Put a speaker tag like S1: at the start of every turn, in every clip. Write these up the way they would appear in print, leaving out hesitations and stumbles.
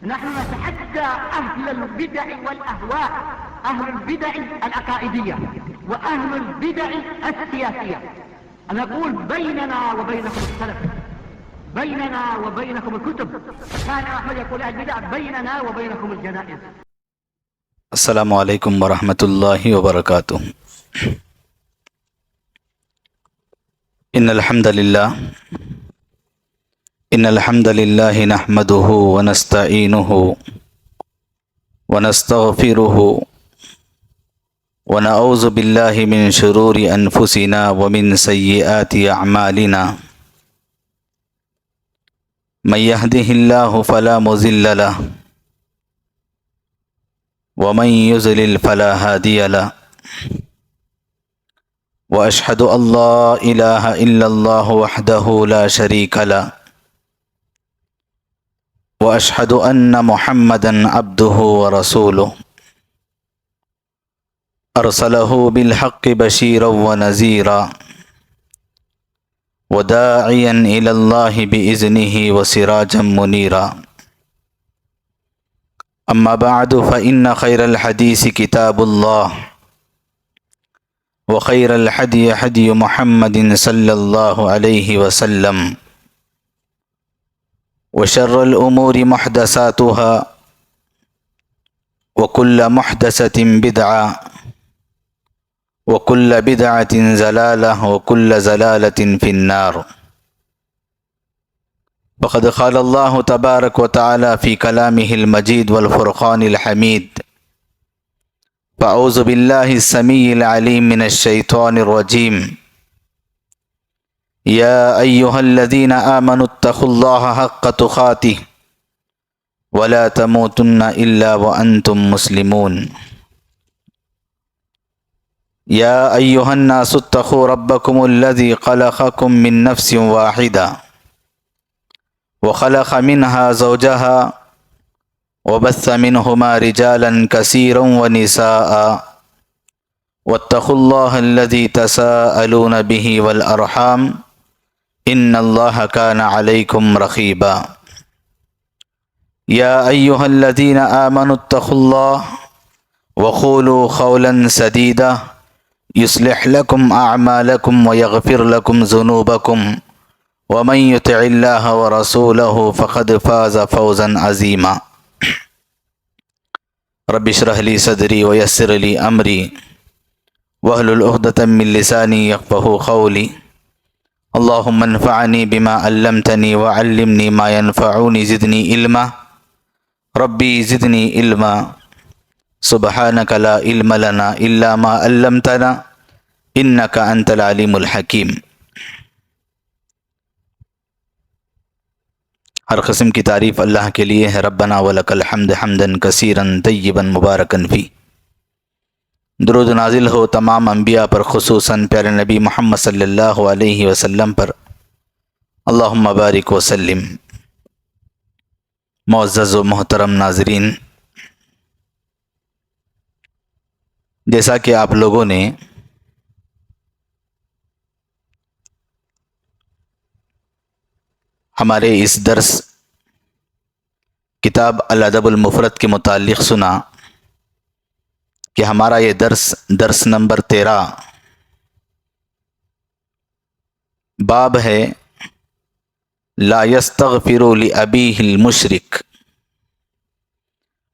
S1: نحن نتحدى أهل البدع والأهواء، أهل البدع العقائدية وأهل البدع السياسية، أن نقول بيننا وبينكم السلف، بيننا وبينكم الكتب. كان أحمد يقول أهل البدع بيننا وبينكم الجنائز.
S2: السلام علیکم ورحمۃ اللہ وبرکاتہ۔ ان الحمد للہ نحمده ونستعینه ونستغفره ونعوذ باللہ من شرور انفسنا ومن سیئات اعمالنا، من يهده اللہ فلا مضل له ومن يضلل فلا هادي له، واشهد ان لا اله الا الله وحده لا شريك له، واشهد ان محمدا عبده ورسوله، ارسله بالحق بشيرا ونذيرا وداعيا الى الله باذنه وسراجا منيرا، اما بعد فان خير الحديث كتاب الله، وخير الهدي هدي محمد صلى الله عليه وسلم، وشر الامور محدثاتها، وكل محدثة بدعة، وكل بدعة ضلالة، وكل ضلالة في النار۔ وقد قال الله تبارك وتعالى في كلامه المجيد والفرقان الحميد، فأعوذ بالله السميع العليم من الشيطان الرجيم، يا أيها الذين آمنوا اتقوا الله حق تقاته ولا تموتن إلا وأنتم مسلمون، يا أيها الناس اتقوا ربكم الذي خلقكم من نفس واحدة وخلق منها زوجها وبث منهما رجالا كثيرا ونساء، واتقوا الله الذي تساءلون به والأرحام إن الله كان عليكم رقيبا، يا أيها الذين آمنوا اتقوا الله وقولوا قولا سديدا يصلح لكم أعمالكم ويغفر لكم ذنوبكم، ومن يطع الله ورسوله فقد فاز فوزا عظيما۔ رب اشرح لي صدري ويسر لي امري واحلل عقدة من لساني يفقهوا قولي، اللهم انفعني بما علمتني وعلمني ما ينفعني زدني علما، ربي زدني علما، سبحانك لا علم لنا الا ما علمتنا انك انت العليم الحكيم۔ ہر قسم کی تعریف اللہ کے لیے ہے، ربنا ولک الحمد حمدا کثیرا طیبا مبارکا فی۔ درود نازل ہو تمام انبیاء پر، خصوصاً پیارے نبی محمد صلی اللہ علیہ وسلم پر، اللہم بارک وسلم۔ معزز و محترم ناظرین، جیسا کہ آپ لوگوں نے ہمارے اس درس کتاب الادب المفرد کے متعلق سنا کہ ہمارا یہ درس نمبر 13 باب ہے لا یستغفر لأبیہ المشرک،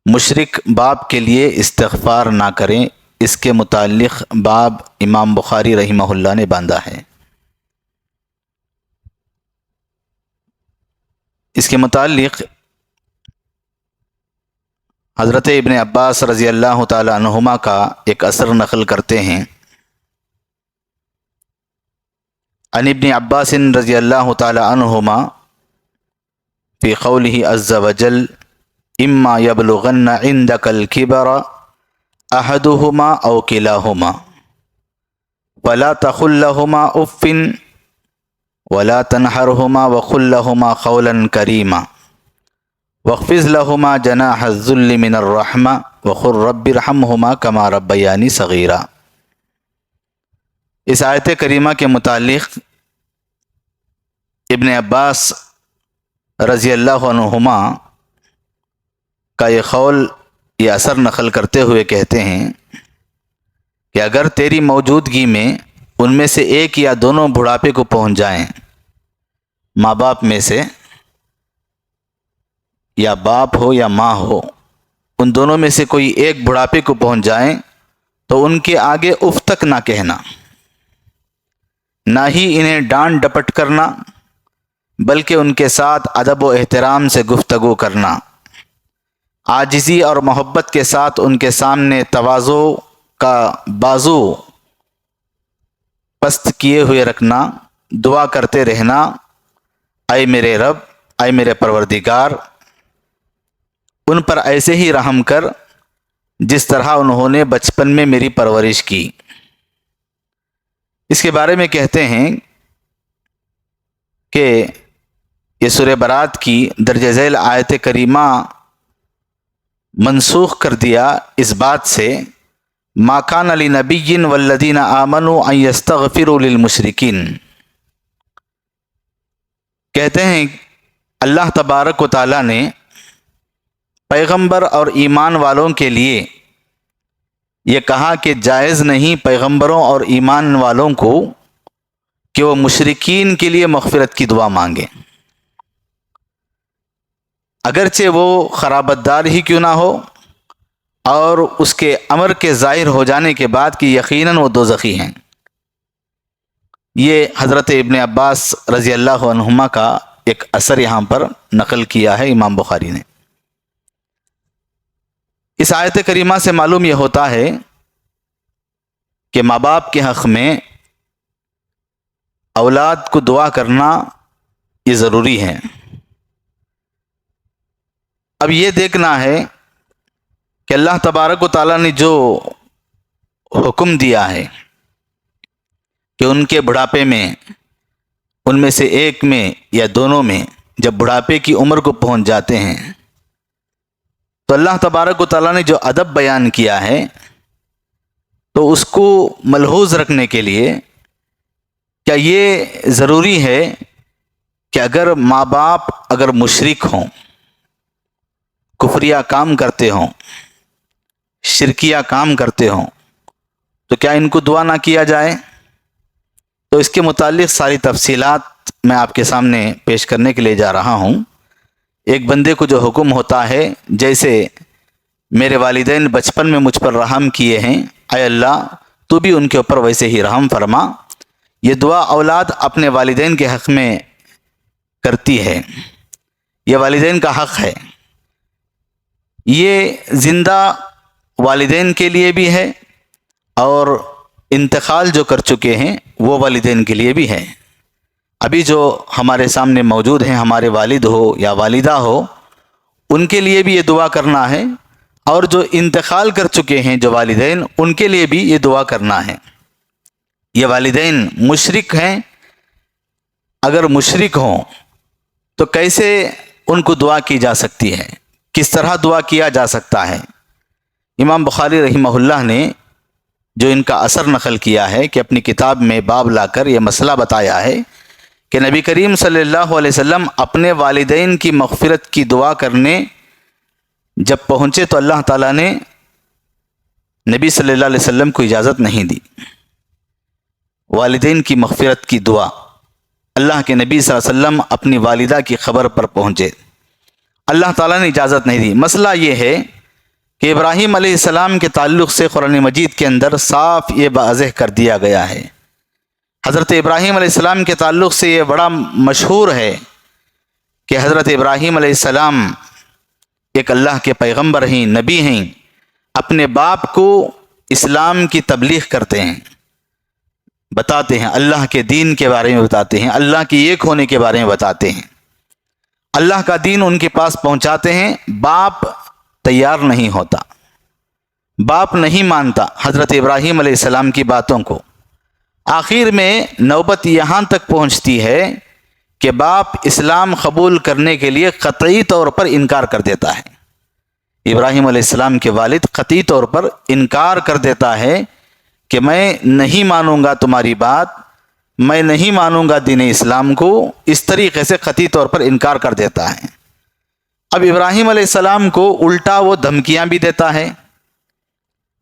S2: مشرک باپ کے لیے استغفار نہ کریں، اس کے متعلق باب امام بخاری رحمہ اللہ نے باندھا ہے۔ اس کے متعلق حضرت ابن عباس رضی اللہ تعالی عنہما کا ایک اثر نقل کرتے ہیں۔ عن ابن عباس رضی اللہ تعالی عنہما فی قولہ عز وجل اما یبلغن عندک الکبر احدہما او کلاہما فلا تقل لہما اف ولا تنحرهما وقل لهما قولا كريما واخفض لهما جناح الذل من الرحمة وقل رب ارحمهما كما ربياني صغيرا۔ اس آیت کریمہ کے متعلق ابن عباس رضی اللہ عنہما کا یہ قول، یہ اثر نقل کرتے ہوئے کہتے ہیں کہ اگر تیری موجودگی میں ان میں سے ایک یا دونوں بڑھاپے کو پہنچ جائیں، ماں باپ میں سے یا باپ ہو یا ماں ہو، ان دونوں میں سے کوئی ایک بڑھاپے کو پہنچ جائیں تو ان کے آگے اف تک نہ کہنا، نہ ہی انہیں ڈانٹ ڈپٹ کرنا، بلکہ ان کے ساتھ ادب و احترام سے گفتگو کرنا، عاجزی اور محبت کے ساتھ ان کے سامنے تواضع کا بازو پست کیے ہوئے رکھنا، دعا کرتے رہنا، اے میرے رب، اے میرے پروردگار، ان پر ایسے ہی رحم کر جس طرح انہوں نے بچپن میں میری پرورش کی۔ اس کے بارے میں کہتے ہیں کہ یہ سورہ برات کی درجہ ذیل آیت کریمہ منسوخ کر دیا اس بات سے، ما کان لنبی والذین آمنوا ان یستغفروا للمشرکین۔ کہتے ہیں اللہ تبارک و تعالی نے پیغمبر اور ایمان والوں کے لیے یہ کہا کہ جائز نہیں پیغمبروں اور ایمان والوں کو کہ وہ مشرکین کے لیے مغفرت کی دعا مانگیں، اگرچہ وہ خرابت دار ہی کیوں نہ ہو، اور اس کے امر کے ظاہر ہو جانے کے بعد کہ یقیناً وہ دوزخی ہیں۔ یہ حضرت ابن عباس رضی اللہ عنہما کا ایک اثر یہاں پر نقل کیا ہے امام بخاری نے۔ اس آیت کریمہ سے معلوم یہ ہوتا ہے کہ ماں باپ کے حق میں اولاد کو دعا کرنا یہ ضروری ہے۔ اب یہ دیکھنا ہے کہ اللہ تبارک و تعالیٰ نے جو حکم دیا ہے کہ ان کے بڑھاپے میں ان میں سے ایک میں یا دونوں میں جب بڑھاپے کی عمر کو پہنچ جاتے ہیں تو اللہ تبارک و تعالیٰ نے جو ادب بیان کیا ہے تو اس کو ملحوظ رکھنے کے لیے کیا یہ ضروری ہے کہ اگر ماں باپ اگر مشرک ہوں، کفریہ کام کرتے ہوں، شرکیہ کام کرتے ہوں، تو کیا ان کو دعا نہ کیا جائے؟ تو اس کے متعلق ساری تفصیلات میں آپ کے سامنے پیش کرنے کے لیے جا رہا ہوں۔ ایک بندے کو جو حکم ہوتا ہے، جیسے میرے والدین بچپن میں مجھ پر رحم کیے ہیں، اے اللہ تو بھی ان کے اوپر ویسے ہی رحم فرما، یہ دعا اولاد اپنے والدین کے حق میں کرتی ہے، یہ والدین کا حق ہے، یہ زندہ والدین کے لیے بھی ہے اور انتقال جو کر چکے ہیں وہ والدین کے لیے بھی ہے۔ ابھی جو ہمارے سامنے موجود ہیں، ہمارے والد ہو یا والدہ ہو، ان کے لیے بھی یہ دعا کرنا ہے، اور جو انتقال کر چکے ہیں جو والدین، ان کے لیے بھی یہ دعا کرنا ہے۔ یہ والدین مشرک ہیں، اگر مشرک ہوں تو کیسے ان کو دعا کی جا سکتی ہے، کس طرح دعا کیا جا سکتا ہے؟ امام بخاری رحمہ اللہ نے جو ان کا اثر نقل کیا ہے کہ اپنی کتاب میں باب لا کر یہ مسئلہ بتایا ہے کہ نبی کریم صلی اللہ علیہ وسلم اپنے والدین کی مغفرت کی دعا کرنے جب پہنچے تو اللہ تعالیٰ نے نبی صلی اللہ علیہ وسلم کو اجازت نہیں دی۔ والدین کی مغفرت کی دعا، اللہ کے نبی صلی اللہ علیہ وسلم اپنی والدہ کی خبر پر پہنچے، اللہ تعالیٰ نے اجازت نہیں دی۔ مسئلہ یہ ہے کہ ابراہیم علیہ السلام کے تعلق سے قرآن مجید کے اندر صاف یہ واضح کر دیا گیا ہے۔ حضرت ابراہیم علیہ السلام کے تعلق سے یہ بڑا مشہور ہے کہ حضرت ابراہیم علیہ السلام ایک اللہ کے پیغمبر ہیں، نبی ہیں، اپنے باپ کو اسلام کی تبلیغ کرتے ہیں، بتاتے ہیں، اللہ کے دین کے بارے میں بتاتے ہیں، اللہ کی ایک ہونے کے بارے میں بتاتے ہیں، اللہ کا دین ان کے پاس پہنچاتے ہیں۔ باپ تیار نہیں ہوتا، باپ نہیں مانتا حضرت ابراہیم علیہ السلام کی باتوں کو۔ آخر میں نوبت یہاں تک پہنچتی ہے کہ باپ اسلام قبول کرنے کے لیے قطعی طور پر انکار کر دیتا ہے۔ ابراہیم علیہ السلام کے والد قطعی طور پر انکار کر دیتا ہے کہ میں نہیں مانوں گا تمہاری بات، میں نہیں مانوں گا دین اسلام کو، اس طریقے سے قطعی طور پر انکار کر دیتا ہے۔ اب ابراہیم علیہ السلام کو الٹا وہ دھمکیاں بھی دیتا ہے،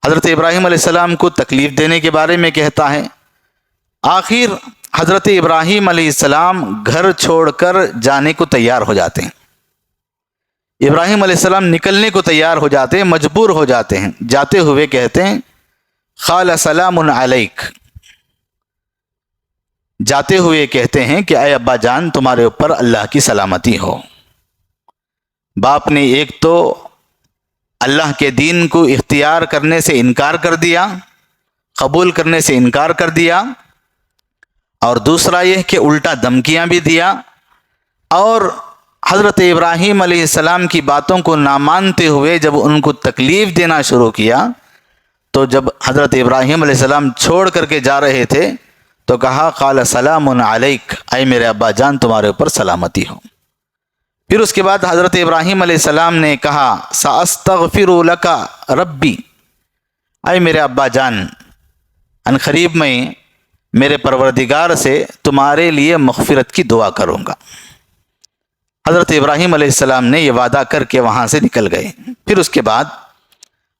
S2: حضرت ابراہیم علیہ السلام کو تکلیف دینے کے بارے میں کہتا ہے۔ آخر حضرت ابراہیم علیہ السلام گھر چھوڑ کر جانے کو تیار ہو جاتے ہیں، ابراہیم علیہ السلام نکلنے کو تیار ہو جاتے ہیں، مجبور ہو جاتے ہیں۔ جاتے ہوئے کہتے ہیں قال سلام علیک، جاتے ہوئے کہتے ہیں کہ اے ابا جان تمہارے اوپر اللہ کی سلامتی ہو۔ باپ نے ایک تو اللہ کے دین کو اختیار کرنے سے انکار کر دیا، قبول کرنے سے انکار کر دیا، اور دوسرا یہ کہ الٹا دھمکیاں بھی دیا، اور حضرت ابراہیم علیہ السلام کی باتوں کو نہ مانتے ہوئے جب ان کو تکلیف دینا شروع کیا، تو جب حضرت ابراہیم علیہ السلام چھوڑ کر کے جا رہے تھے تو کہا قال سلام علیک، اے میرے ابا جان تمہارے اوپر سلامتی ہو۔ پھر اس کے بعد حضرت ابراہیم علیہ السلام نے کہا ساستغفر لک ربی، اے میرے ابا جان ان قریب میں میرے پروردگار سے تمہارے لیے مغفرت کی دعا کروں گا۔ حضرت ابراہیم علیہ السلام نے یہ وعدہ کر کے وہاں سے نکل گئے۔ پھر اس کے بعد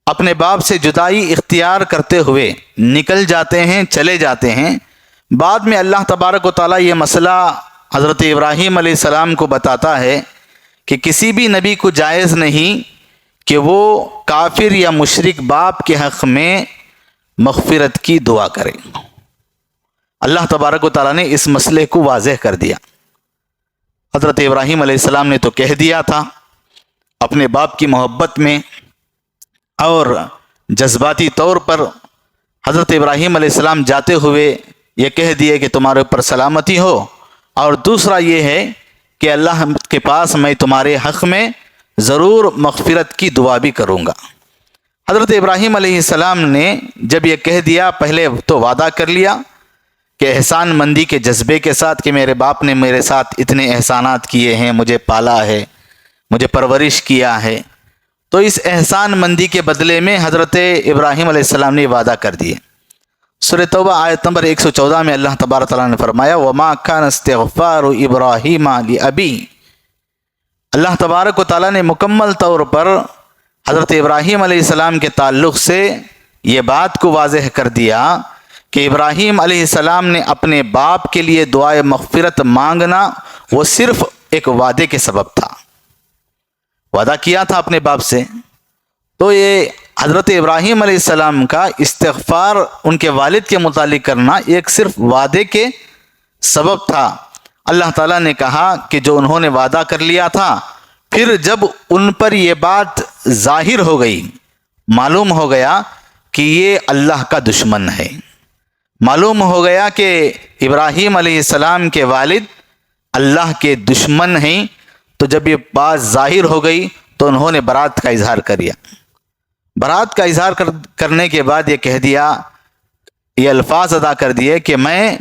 S2: اپنے باپ سے جدائی اختیار کرتے ہوئے نکل جاتے ہیں، چلے جاتے ہیں۔ بعد میں اللہ تبارک و تعالیٰ یہ مسئلہ حضرت ابراہیم علیہ السلام کو بتاتا ہے کہ کسی بھی نبی کو جائز نہیں کہ وہ کافر یا مشرک باپ کے حق میں مغفرت کی دعا کرے۔ اللہ تبارک و تعالیٰ نے اس مسئلے کو واضح کر دیا۔ حضرت ابراہیم علیہ السلام نے تو کہہ دیا تھا اپنے باپ کی محبت میں اور جذباتی طور پر، حضرت ابراہیم علیہ السلام جاتے ہوئے یہ کہہ دیے کہ تمہارے اوپر سلامتی ہو، اور دوسرا یہ ہے کہ اللہ کے پاس میں تمہارے حق میں ضرور مغفرت کی دعا بھی کروں گا۔ حضرت ابراہیم علیہ السلام نے جب یہ کہہ دیا، پہلے تو وعدہ کر لیا کہ احسان مندی کے جذبے کے ساتھ کہ میرے باپ نے میرے ساتھ اتنے احسانات کیے ہیں، مجھے پالا ہے، مجھے پرورش کیا ہے، تو اس احسان مندی کے بدلے میں حضرت ابراہیم علیہ السلام نے وعدہ کر دیے۔ سورہ توبہ آیت نمبر 114 میں اللہ تبارک تعالیٰ نے فرمایا وَمَا كَانَ اسْتِغْفَارُ إِبْرَاهِيمَ لِأَبِيهِ، اللہ تبارک و تعالیٰ نے مکمل طور پر حضرت ابراہیم علیہ السلام کے تعلق سے یہ بات کو واضح کر دیا کہ ابراہیم علیہ السلام نے اپنے باپ کے لیے دعائے مغفرت مانگنا وہ صرف ایک وعدے کے سبب تھا، وعدہ کیا تھا اپنے باپ سے، تو یہ حضرت ابراہیم علیہ السلام کا استغفار ان کے والد کے متعلق کرنا ایک صرف وعدے کے سبب تھا۔ اللہ تعالیٰ نے کہا کہ جو انہوں نے وعدہ کر لیا تھا، پھر جب ان پر یہ بات ظاہر ہو گئی، معلوم ہو گیا کہ یہ اللہ کا دشمن ہے، معلوم ہو گیا کہ ابراہیم علیہ السلام کے والد اللہ کے دشمن ہیں، تو جب یہ بات ظاہر ہو گئی تو انہوں نے برات کا اظہار کر دیا۔ برات کا اظہار کرنے کے بعد یہ کہہ دیا، یہ الفاظ ادا کر دیے کہ میں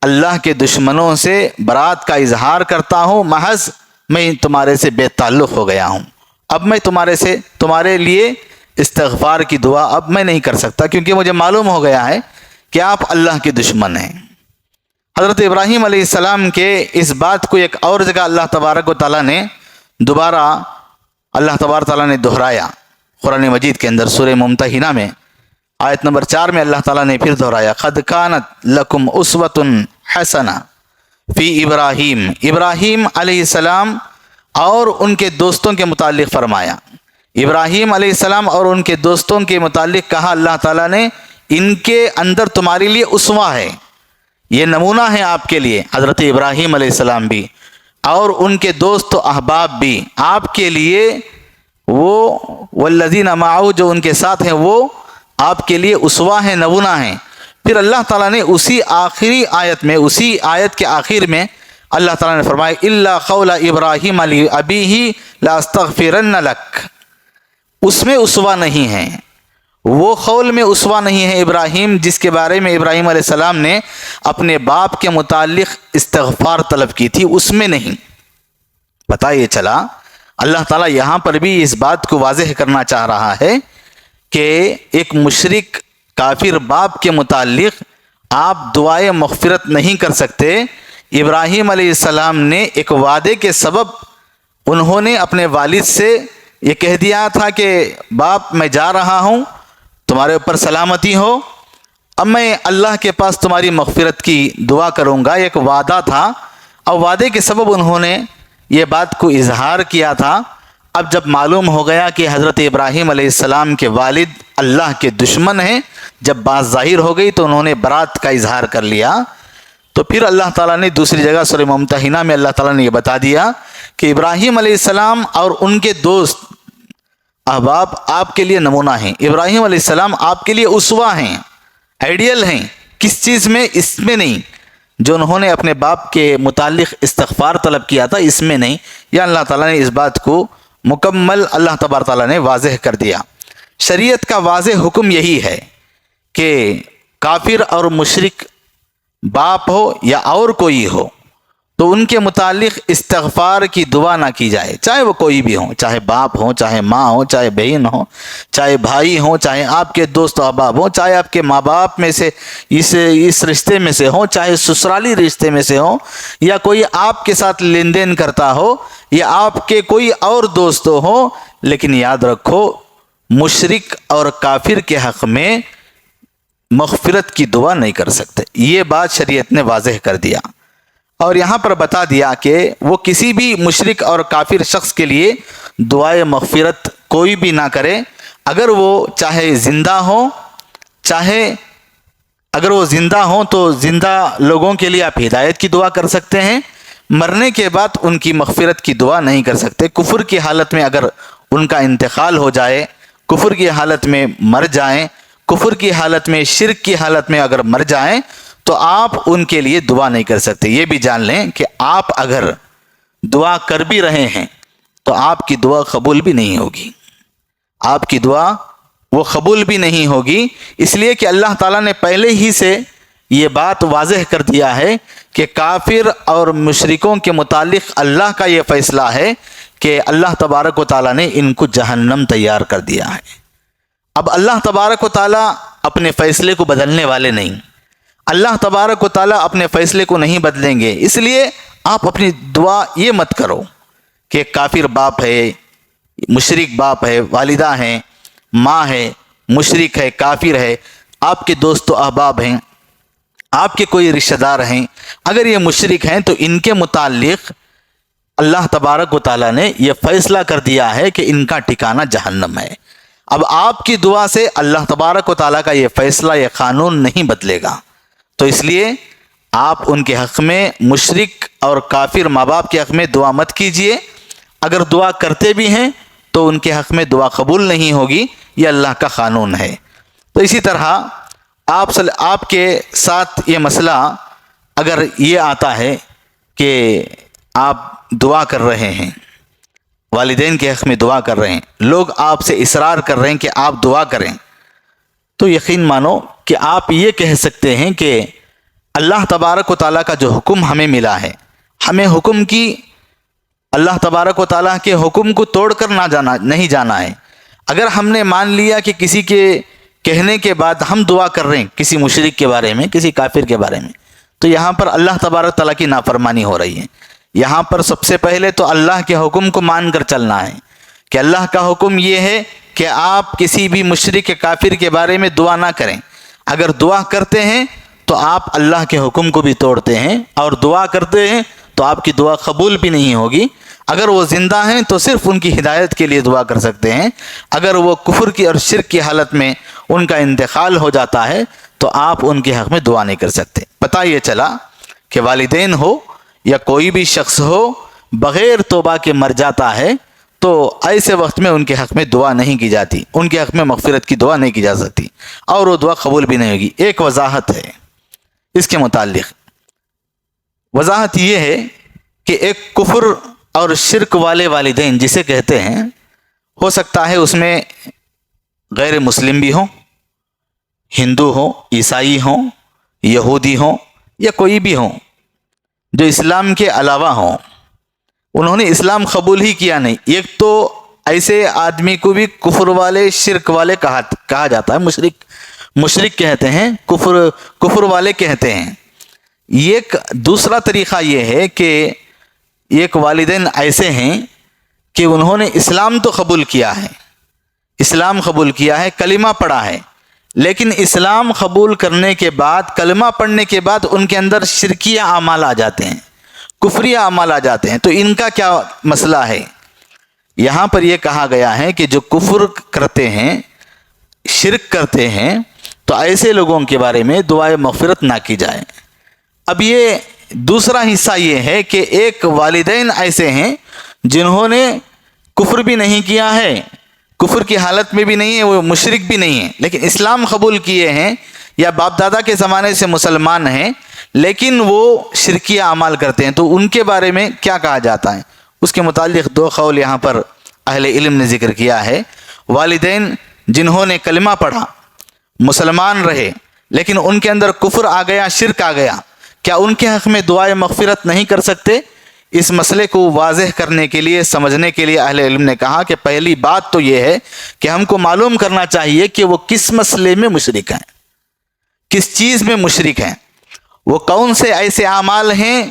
S2: اللہ کے دشمنوں سے برات کا اظہار کرتا ہوں، محض میں تمہارے سے بے تعلق ہو گیا ہوں، اب میں تمہارے لیے استغفار کی دعا اب میں نہیں کر سکتا، کیونکہ مجھے معلوم ہو گیا ہے کہ آپ اللہ کے دشمن ہیں۔ حضرت ابراہیم علیہ السلام کے اس بات کو ایک اور جگہ اللہ تبارک و تعالیٰ نے دوبارہ نے دہرایا قرآن مجید کے اندر، سورہ ممتحنہ میں آیت نمبر 4 میں اللہ تعالیٰ نے پھر دہرایا قد کانت لکم اسوۃ حسنہ فی ابراہیم علیہ السلام اور ان کے دوستوں کے متعلق فرمایا۔ ابراہیم علیہ السلام اور ان کے دوستوں کے متعلق کہا اللہ تعالیٰ نے ان کے اندر تمہارے لیے اسوہ ہے، یہ نمونہ ہے آپ کے لیے، حضرت ابراہیم علیہ السلام بھی اور ان کے دوست و احباب بھی آپ کے لیے، وہ والذین معہ جو ان کے ساتھ ہیں وہ آپ کے لیے اسوہ ہیں، نمونہ ہیں۔ پھر اللہ تعالیٰ نے اسی آیت کے آخر میں اللہ تعالیٰ نے فرمایا الا قول ابراہیم لابیہ لاستغفرن لک، اس میں اسوہ نہیں ہے، وہ قول میں اسوہ نہیں ہے ابراہیم جس کے بارے میں ابراہیم علیہ السلام نے اپنے باپ کے متعلق استغفار طلب کی تھی، اس میں نہیں۔ پتہ یہ چلا اللہ تعالیٰ یہاں پر بھی اس بات کو واضح کرنا چاہ رہا ہے کہ ایک مشرک کافر باپ کے متعلق آپ دعائے مغفرت نہیں کر سکتے۔ ابراہیم علیہ السلام نے ایک وعدے کے سبب انہوں نے اپنے والد سے یہ کہہ دیا تھا کہ باپ میں جا رہا ہوں، تمہارے اوپر سلامتی ہو، اب میں اللہ کے پاس تمہاری مغفرت کی دعا کروں گا، ایک وعدہ تھا، اور وعدے کے سبب انہوں نے یہ بات کو اظہار کیا تھا۔ اب جب معلوم ہو گیا کہ حضرت ابراہیم علیہ السلام کے والد اللہ کے دشمن ہیں، جب بات ظاہر ہو گئی تو انہوں نے برات کا اظہار کر لیا۔ تو پھر اللہ تعالیٰ نے دوسری جگہ سورہ ممتحنہ میں اللہ تعالیٰ نے یہ بتا دیا کہ ابراہیم علیہ السلام اور ان کے دوست احباب آپ کے لیے نمونہ ہیں، ابراہیم علیہ السلام آپ کے لیے اسوہ ہیں، آئیڈیل ہیں۔ کس چیز میں؟ اس میں نہیں جو انہوں نے اپنے باپ کے متعلق استغفار طلب کیا تھا، اس میں نہیں۔ یا اللہ تعالیٰ نے اس بات کو مکمل اللہ تبارک تعالیٰ نے واضح کر دیا۔ شریعت کا واضح حکم یہی ہے کہ کافر اور مشرک باپ ہو یا اور کوئی ہو تو ان کے متعلق استغفار کی دعا نہ کی جائے، چاہے وہ کوئی بھی ہوں، چاہے باپ ہوں، چاہے ماں ہو، چاہے بہن ہو، چاہے بھائی ہوں، چاہے آپ کے دوست و احباب ہوں، چاہے آپ کے ماں باپ میں سے اس رشتے میں سے ہوں، چاہے سسرالی رشتے میں سے ہوں، یا کوئی آپ کے ساتھ لین دین کرتا ہو، یا آپ کے کوئی اور دوست ہو، لیکن یاد رکھو مشرک اور کافر کے حق میں مغفرت کی دعا نہیں کر سکتے۔ یہ بات شریعت نے واضح کر دیا، اور یہاں پر بتا دیا کہ وہ کسی بھی مشرک اور کافر شخص کے لیے دعائے مغفرت کوئی بھی نہ کرے، اگر وہ چاہے زندہ ہو، چاہے اگر وہ زندہ ہوں تو زندہ لوگوں کے لیے آپ ہدایت کی دعا کر سکتے ہیں، مرنے کے بعد ان کی مغفرت کی دعا نہیں کر سکتے۔ کفر کی حالت میں اگر ان کا انتقال ہو جائے، کفر کی حالت میں مر جائیں، کفر کی حالت میں، شرک کی حالت میں اگر مر جائیں تو آپ ان کے لیے دعا نہیں کر سکتے۔ یہ بھی جان لیں کہ آپ اگر دعا کر بھی رہے ہیں تو آپ کی دعا قبول بھی نہیں ہوگی، آپ کی دعا وہ قبول بھی نہیں ہوگی، اس لیے کہ اللہ تعالیٰ نے پہلے ہی سے یہ بات واضح کر دیا ہے کہ کافر اور مشرکوں کے متعلق اللہ کا یہ فیصلہ ہے کہ اللہ تبارک و تعالیٰ نے ان کو جہنم تیار کر دیا ہے۔ اب اللہ تبارک و تعالیٰ اپنے فیصلے کو بدلنے والے نہیں، اللہ تبارک و تعالیٰ اپنے فیصلے کو نہیں بدلیں گے، اس لیے آپ اپنی دعا یہ مت کرو کہ کافر باپ ہے، مشرک باپ ہے، والدہ ہیں، ماں ہے، مشرک ہے، کافر ہے، آپ کے دوست و احباب ہیں، آپ کے کوئی رشتہ دار ہیں، اگر یہ مشرک ہیں تو ان کے متعلق اللہ تبارک و تعالیٰ نے یہ فیصلہ کر دیا ہے کہ ان کا ٹھکانہ جہنم ہے۔ اب آپ کی دعا سے اللہ تبارک و تعالیٰ کا یہ فیصلہ، یہ قانون نہیں بدلے گا، تو اس لیے آپ ان کے حق میں، مشرک اور کافر ماں باپ کے حق میں دعا مت کیجئے۔ اگر دعا کرتے بھی ہیں تو ان کے حق میں دعا قبول نہیں ہوگی، یہ اللہ کا قانون ہے۔ تو اسی طرح آپ کے ساتھ یہ مسئلہ اگر یہ آتا ہے کہ آپ دعا کر رہے ہیں، والدین کے حق میں دعا کر رہے ہیں، لوگ آپ سے اصرار کر رہے ہیں کہ آپ دعا کریں، تو یقین مانو کہ آپ یہ کہہ سکتے ہیں کہ اللہ تبارک و تعالیٰ کا جو حکم ہمیں ملا ہے، ہمیں حکم کی، اللہ تبارک و تعالیٰ کے حکم کو توڑ کر نہیں جانا ہے۔ اگر ہم نے مان لیا کہ کسی کے کہنے کے بعد ہم دعا کر رہے ہیں کسی مشرک کے بارے میں، کسی کافر کے بارے میں، تو یہاں پر اللہ تبارک تعالیٰ کی نافرمانی ہو رہی ہے۔ یہاں پر سب سے پہلے تو اللہ کے حکم کو مان کر چلنا ہے کہ اللہ کا حکم یہ ہے کہ آپ کسی بھی مشرک کے کافر کے بارے میں دعا نہ کریں۔ اگر دعا کرتے ہیں تو آپ اللہ کے حکم کو بھی توڑتے ہیں، اور دعا کرتے ہیں تو آپ کی دعا قبول بھی نہیں ہوگی۔ اگر وہ زندہ ہیں تو صرف ان کی ہدایت کے لیے دعا کر سکتے ہیں، اگر وہ کفر کی اور شرک کی حالت میں ان کا انتقال ہو جاتا ہے تو آپ ان کے حق میں دعا نہیں کر سکتے۔ پتہ یہ چلا کہ والدین ہو یا کوئی بھی شخص ہو بغیر توبہ کے مر جاتا ہے تو ایسے وقت میں ان کے حق میں دعا نہیں کی جاتی، ان کے حق میں مغفرت کی دعا نہیں کی جا سکتی، اور وہ دعا قبول بھی نہیں ہوگی۔ ایک وضاحت ہے اس کے متعلق، وضاحت یہ ہے کہ ایک کفر اور شرک والے والدین جسے کہتے ہیں، ہو سکتا ہے اس میں غیر مسلم بھی ہوں، ہندو ہوں، عیسائی ہوں، یہودی ہوں، یا کوئی بھی ہوں جو اسلام کے علاوہ ہوں، انہوں نے اسلام قبول ہی کیا نہیں۔ ایک تو ایسے آدمی کو بھی کفر والے، شرک والے کہا جاتا ہے، مشرک کہتے ہیں، کفر والے کہتے ہیں۔ ایک دوسرا طریقہ یہ ہے کہ ایک والدین ایسے ہیں کہ انہوں نے اسلام تو قبول کیا ہے، اسلام قبول کیا ہے، کلمہ پڑھا ہے، لیکن اسلام قبول کرنے کے بعد، کلمہ پڑھنے کے بعد ان کے اندر شرکیہ اعمال آ جاتے ہیں، کفریہ اعمال آ جاتے ہیں، تو ان کا کیا مسئلہ ہے؟ یہاں پر یہ کہا گیا ہے کہ جو کفر کرتے ہیں، شرک کرتے ہیں، تو ایسے لوگوں کے بارے میں دعائے مغفرت نہ کی جائے۔ اب یہ دوسرا حصہ یہ ہے کہ ایک والدین ایسے ہیں جنہوں نے کفر بھی نہیں کیا ہے، کفر کی حالت میں بھی نہیں ہے، وہ مشرک بھی نہیں ہے، لیکن اسلام قبول کیے ہیں یا باپ دادا کے زمانے سے مسلمان ہیں، لیکن وہ شرکیہ اعمال کرتے ہیں، تو ان کے بارے میں کیا کہا جاتا ہے؟ اس کے متعلق دو قول یہاں پر اہل علم نے ذکر کیا ہے۔ والدین جنہوں نے کلمہ پڑھا، مسلمان رہے، لیکن ان کے اندر کفر آ گیا، شرک آ گیا، کیا ان کے حق میں دعائے مغفرت نہیں کر سکتے؟ اس مسئلے کو واضح کرنے کے لیے، سمجھنے کے لیے اہل علم نے کہا کہ پہلی بات تو یہ ہے کہ ہم کو معلوم کرنا چاہیے کہ وہ کس مسئلے میں مشرک ہیں، کس چیز میں مشرک ہیں، وہ کون سے ایسے اعمال ہیں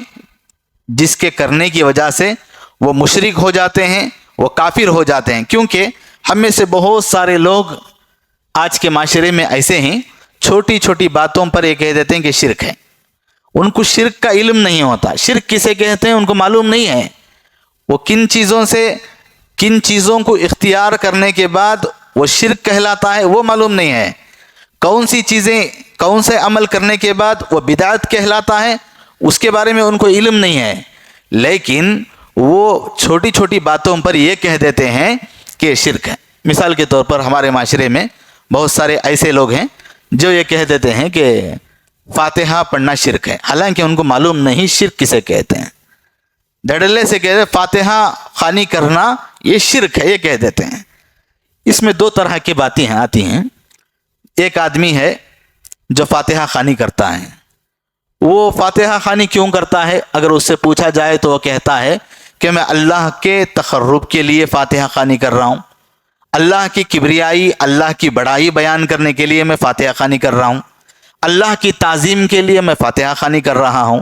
S2: جس کے کرنے کی وجہ سے وہ مشرک ہو جاتے ہیں، وہ کافر ہو جاتے ہیں۔ کیونکہ ہم میں سے بہت سارے لوگ آج کے معاشرے میں ایسے ہیں، چھوٹی چھوٹی باتوں پر یہ کہہ دیتے ہیں کہ شرک ہے، ان کو شرک کا علم نہیں ہوتا، شرک کسے کہتے ہیں ان کو معلوم نہیں ہے، وہ کن چیزوں کو اختیار کرنے کے بعد وہ شرک کہلاتا ہے وہ معلوم نہیں ہے، کون سی چیزیں، کون سے عمل کرنے کے بعد وہ بدعت کہلاتا ہے اس کے بارے میں ان کو علم نہیں ہے، لیکن وہ چھوٹی چھوٹی باتوں پر یہ کہہ دیتے ہیں کہ شرک ہے۔ مثال کے طور پر ہمارے معاشرے میں بہت سارے ایسے لوگ ہیں جو یہ کہہ دیتے ہیں کہ فاتحہ پڑھنا شرک ہے، حالانکہ ان کو معلوم نہیں شرک کسے کہتے ہیں، دھڑلے سے کہتے ہیں فاتحہ خوانی کرنا یہ شرک ہے، یہ کہہ دیتے ہیں۔ اس میں دو طرح کی باتیں آتی ہیں۔ ایک آدمی ہے جو فاتحہ خوانی کرتا ہے، وہ فاتحہ خوانی کیوں کرتا ہے؟ اگر اس سے پوچھا جائے تو وہ کہتا ہے کہ میں اللہ کے تقرب کے لیے فاتحہ خوانی کر رہا ہوں، اللہ کی کبریائی، اللہ کی بڑائی بیان کرنے کے لیے میں فاتحہ خوانی کر رہا ہوں، اللہ کی تعظیم کے لیے میں فاتحہ خوانی کر رہا ہوں،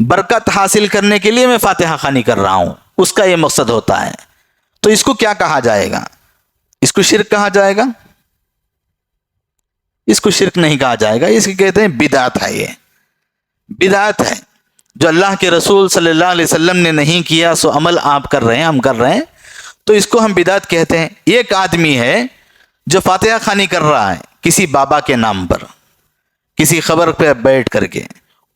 S2: برکت حاصل کرنے کے لیے میں فاتحہ خوانی کر رہا ہوں، اس کا یہ مقصد ہوتا ہے۔ تو اس کو کیا کہا جائے گا؟ اس کو شرک کہا جائے گا؟ اس کو شرک نہیں کہا جائے گا، اس کو کہتے ہیں بدعت ہے، یہ بدعت ہے، جو اللہ کے رسول صلی اللہ علیہ وسلم نے نہیں کیا سو عمل آپ کر رہے ہیں، ہم کر رہے ہیں، تو اس کو ہم بدعت کہتے ہیں۔ ایک آدمی ہے جو فاتحہ خوانی کر رہا ہے کسی بابا کے نام پر، کسی خبر پہ بیٹھ کر کے،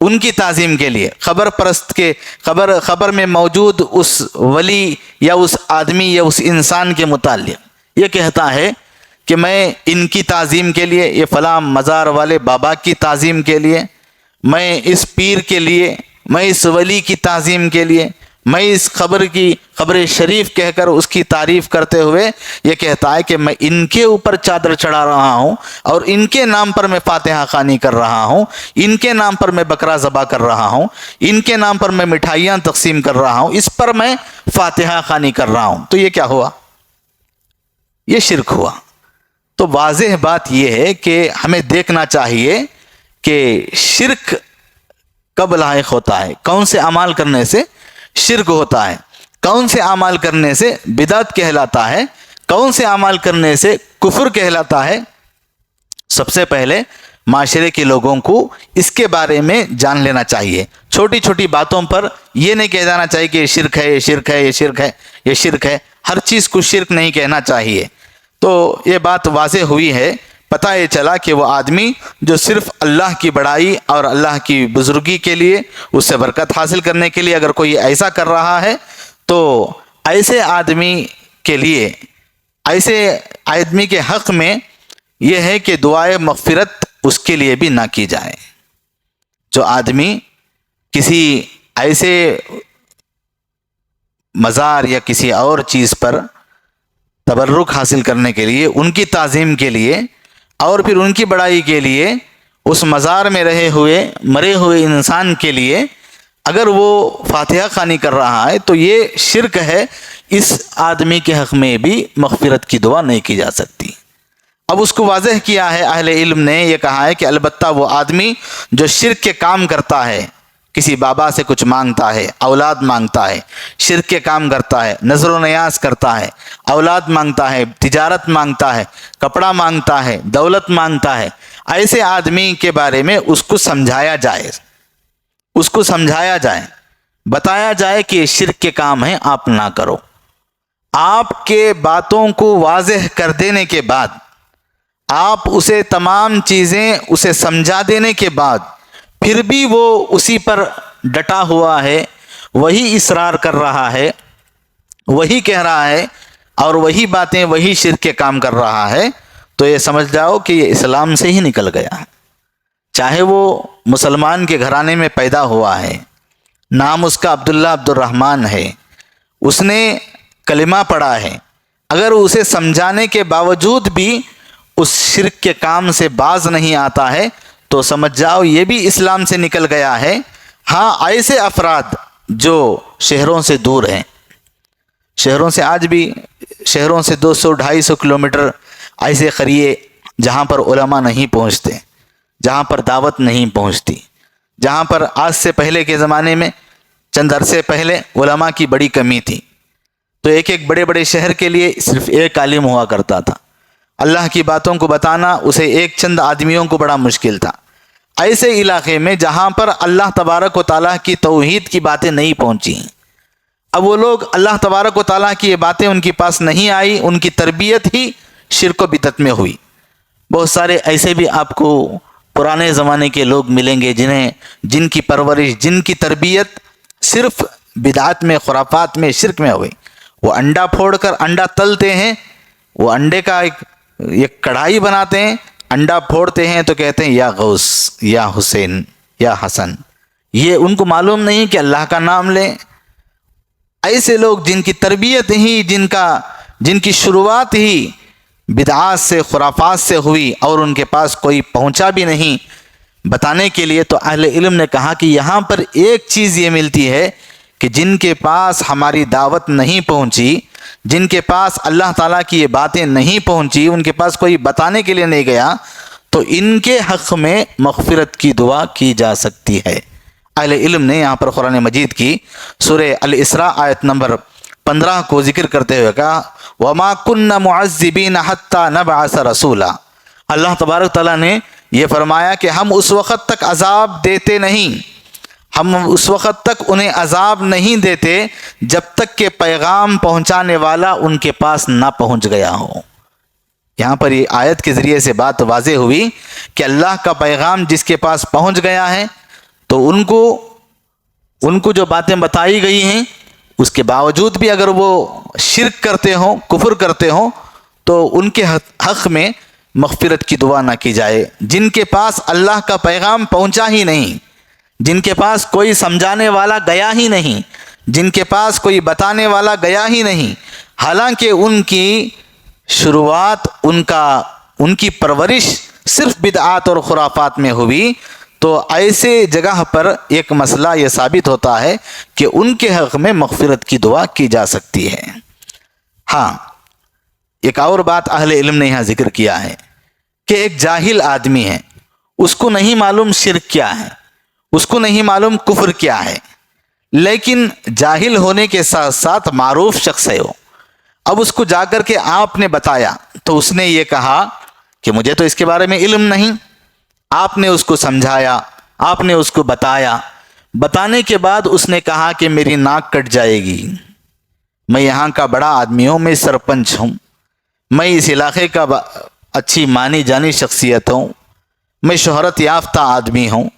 S2: ان کی تعظیم کے لیے، خبر پرست کے خبر میں موجود اس ولی یا اس آدمی یا اس انسان کے متعلق یہ کہتا ہے کہ میں ان کی تعظیم کے لیے، یہ فلاں مزار والے بابا کی تعظیم کے لیے، میں اس پیر کے لیے، میں اس ولی کی تعظیم کے لیے، میں اس خبر شریف کہہ کر اس کی تعریف کرتے ہوئے یہ کہتا ہے کہ میں ان کے اوپر چادر چڑھا رہا ہوں اور ان کے نام پر میں فاتحہ خوانی کر رہا ہوں، ان کے نام پر میں بکرا ذبح کر رہا ہوں، ان کے نام پر میں مٹھائیاں تقسیم کر رہا ہوں، اس پر میں فاتحہ خوانی کر رہا ہوں۔ تو یہ کیا ہوا؟ یہ شرک ہوا۔ تو واضح بات یہ ہے کہ ہمیں دیکھنا چاہیے کہ شرک کب لاحق ہوتا ہے، کون سے اعمال کرنے سے شرک ہوتا ہے، کون سے اعمال کرنے سے بدعت کہلاتا ہے، کون سے اعمال کرنے سے کفر کہلاتا ہے۔ سب سے پہلے معاشرے کے لوگوں کو اس کے بارے میں جان لینا چاہیے، چھوٹی چھوٹی باتوں پر یہ نہیں کہہ جانا چاہیے کہ یہ شرک ہے، یہ شرک ہے، یہ شرک ہے، یہ شرک ہے، ہر چیز کو شرک نہیں کہنا چاہیے۔ تو یہ بات واضح ہوئی ہے، پتہ یہ چلا کہ وہ آدمی جو صرف اللہ کی بڑائی اور اللہ کی بزرگی کے لیے، اس سے برکت حاصل کرنے کے لیے اگر کوئی ایسا کر رہا ہے تو ایسے آدمی کے لیے، ایسے آدمی کے حق میں یہ ہے کہ دعائے مغفرت اس کے لیے بھی نہ کی جائے۔ جو آدمی کسی ایسے مزار یا کسی اور چیز پر تبرک حاصل کرنے کے لیے، ان کی تعظیم کے لیے اور پھر ان کی بڑائی کے لیے، اس مزار میں رہے ہوئے مرے ہوئے انسان کے لیے اگر وہ فاتحہ خوانی کر رہا ہے تو یہ شرک ہے، اس آدمی کے حق میں بھی مغفرت کی دعا نہیں کی جا سکتی۔ اب اس کو واضح کیا ہے اہل علم نے، یہ کہا ہے کہ البتہ وہ آدمی جو شرک کے کام کرتا ہے، کسی بابا سے کچھ مانگتا ہے، اولاد مانگتا ہے، شرک کے کام کرتا ہے، نظر و نیاز کرتا ہے، اولاد مانگتا ہے، تجارت مانگتا ہے، کپڑا مانگتا ہے، دولت مانگتا ہے، ایسے آدمی کے بارے میں اس کو سمجھایا جائے، اس کو سمجھایا جائے، بتایا جائے کہ یہ شرک کے کام ہیں، آپ نہ کرو۔ آپ کے باتوں کو واضح کر دینے کے بعد، آپ اسے تمام چیزیں اسے سمجھا دینے کے بعد پھر بھی وہ اسی پر ڈٹا ہوا ہے، وہی اصرار کر رہا ہے، وہی کہہ رہا ہے اور وہی باتیں، وہی شرک کے کام کر رہا ہے، تو یہ سمجھ جاؤ کہ یہ اسلام سے ہی نکل گیا ہے۔ چاہے وہ مسلمان کے گھرانے میں پیدا ہوا ہے، نام اس کا عبداللہ عبد الرحمن ہے، اس نے کلمہ پڑھا ہے، اگر اسے سمجھانے کے باوجود بھی اس شرک کے کام سے باز نہیں آتا ہے تو سمجھ جاؤ یہ بھی اسلام سے نکل گیا ہے۔ ہاں، ایسے افراد جو شہروں سے دور ہیں، شہروں سے آج بھی، شہروں سے 200-250 کلومیٹر ایسے قریے جہاں پر علماء نہیں پہنچتے، جہاں پر دعوت نہیں پہنچتی، جہاں پر آج سے پہلے کے زمانے میں چند عرصے پہلے علماء کی بڑی کمی تھی، تو ایک ایک بڑے بڑے شہر کے لیے صرف ایک عالم ہوا کرتا تھا، اللہ کی باتوں کو بتانا اسے ایک چند آدمیوں کو بڑا مشکل تھا۔ ایسے علاقے میں جہاں پر اللہ تبارک و تعالیٰ کی توحید کی باتیں نہیں پہنچی، اب وہ لوگ اللہ تبارک و تعالیٰ کی یہ باتیں ان کے پاس نہیں آئی، ان کی تربیت ہی شرک و بدعت میں ہوئی۔ بہت سارے ایسے بھی آپ کو پرانے زمانے کے لوگ ملیں گے جن کی پرورش، جن کی تربیت صرف بدعات میں، خرافات میں، شرک میں ہوئی۔ وہ انڈا پھوڑ کر انڈا تلتے ہیں، وہ انڈے کا ایک کڑھائی بناتے ہیں، انڈا پھوڑتے ہیں تو کہتے ہیں یا غوث، یا حسین، یا حسن۔ یہ ان کو معلوم نہیں کہ اللہ کا نام لیں۔ ایسے لوگ جن کی تربیت ہی، جن کی شروعات ہی بدعات سے، خرافات سے ہوئی اور ان کے پاس کوئی پہنچا بھی نہیں بتانے کے لیے، تو اہل علم نے کہا کہ یہاں پر ایک چیز یہ ملتی ہے کہ جن کے پاس ہماری دعوت نہیں پہنچی، جن کے پاس اللہ تعالیٰ کی یہ باتیں نہیں پہنچی، ان کے پاس کوئی بتانے کے لیے نہیں گیا، تو ان کے حق میں مغفرت کی دعا کی جا سکتی ہے۔ اہل علم نے یہاں پر قرآن مجید کی سورہ الاسراء آیت نمبر 15 کو ذکر کرتے ہوئے کہا وَمَا كُنَّ مُعَذِّبِينَ حَتَّى نَبْعَثَ رَسُولًا۔ اللہ تبارک تعالیٰ نے یہ فرمایا کہ ہم اس وقت تک عذاب دیتے نہیں، ہم اس وقت تک انہیں عذاب نہیں دیتے جب تک کہ پیغام پہنچانے والا ان کے پاس نہ پہنچ گیا ہو۔ یہاں پر یہ آیت کے ذریعے سے بات واضح ہوئی کہ اللہ کا پیغام جس کے پاس پہنچ گیا ہے تو ان کو جو باتیں بتائی گئی ہیں اس کے باوجود بھی اگر وہ شرک کرتے ہوں، کفر کرتے ہوں، تو ان کے حق میں مغفرت کی دعا نہ کی جائے۔ جن کے پاس اللہ کا پیغام پہنچا ہی نہیں، جن کے پاس کوئی سمجھانے والا گیا ہی نہیں، جن کے پاس کوئی بتانے والا گیا ہی نہیں، حالانکہ ان کی شروعات، ان کی پرورش صرف بدعات اور خرافات میں ہوئی، تو ایسے جگہ پر ایک مسئلہ یہ ثابت ہوتا ہے کہ ان کے حق میں مغفرت کی دعا کی جا سکتی ہے۔ ہاں، ایک اور بات اہل علم نے یہاں ذکر کیا ہے کہ ایک جاہل آدمی ہے، اس کو نہیں معلوم شرک کیا ہے، اس کو نہیں معلوم کفر کیا ہے، لیکن جاہل ہونے کے ساتھ ساتھ معروف شخص ہے وہ۔ اب اس کو جا کر کے آپ نے بتایا تو اس نے یہ کہا کہ مجھے تو اس کے بارے میں علم نہیں۔ آپ نے اس کو سمجھایا، آپ نے اس کو بتایا، بتانے کے بعد اس نے کہا کہ میری ناک کٹ جائے گی، میں یہاں کا بڑا آدمی ہوں، میں سرپنچ ہوں، میں اس علاقے کا اچھی مانی جانی شخصیت ہوں، میں شہرت یافتہ آدمی ہوں،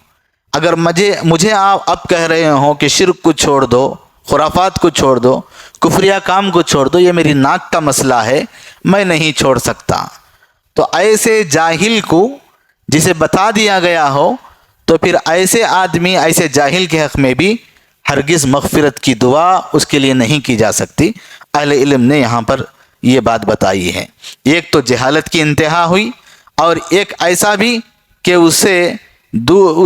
S2: اگر مجھے آپ اب کہہ رہے ہوں کہ شرک کو چھوڑ دو، خرافات کو چھوڑ دو، کفریہ کام کو چھوڑ دو، یہ میری ناک کا مسئلہ ہے، میں نہیں چھوڑ سکتا۔ تو ایسے جاہل کو جسے بتا دیا گیا ہو تو پھر ایسے آدمی، ایسے جاہل کے حق میں بھی ہرگز مغفرت کی دعا اس کے لیے نہیں کی جا سکتی۔ اہل علم نے یہاں پر یہ بات بتائی ہے۔ ایک تو جہالت کی انتہا ہوئی، اور ایک ایسا بھی کہ اس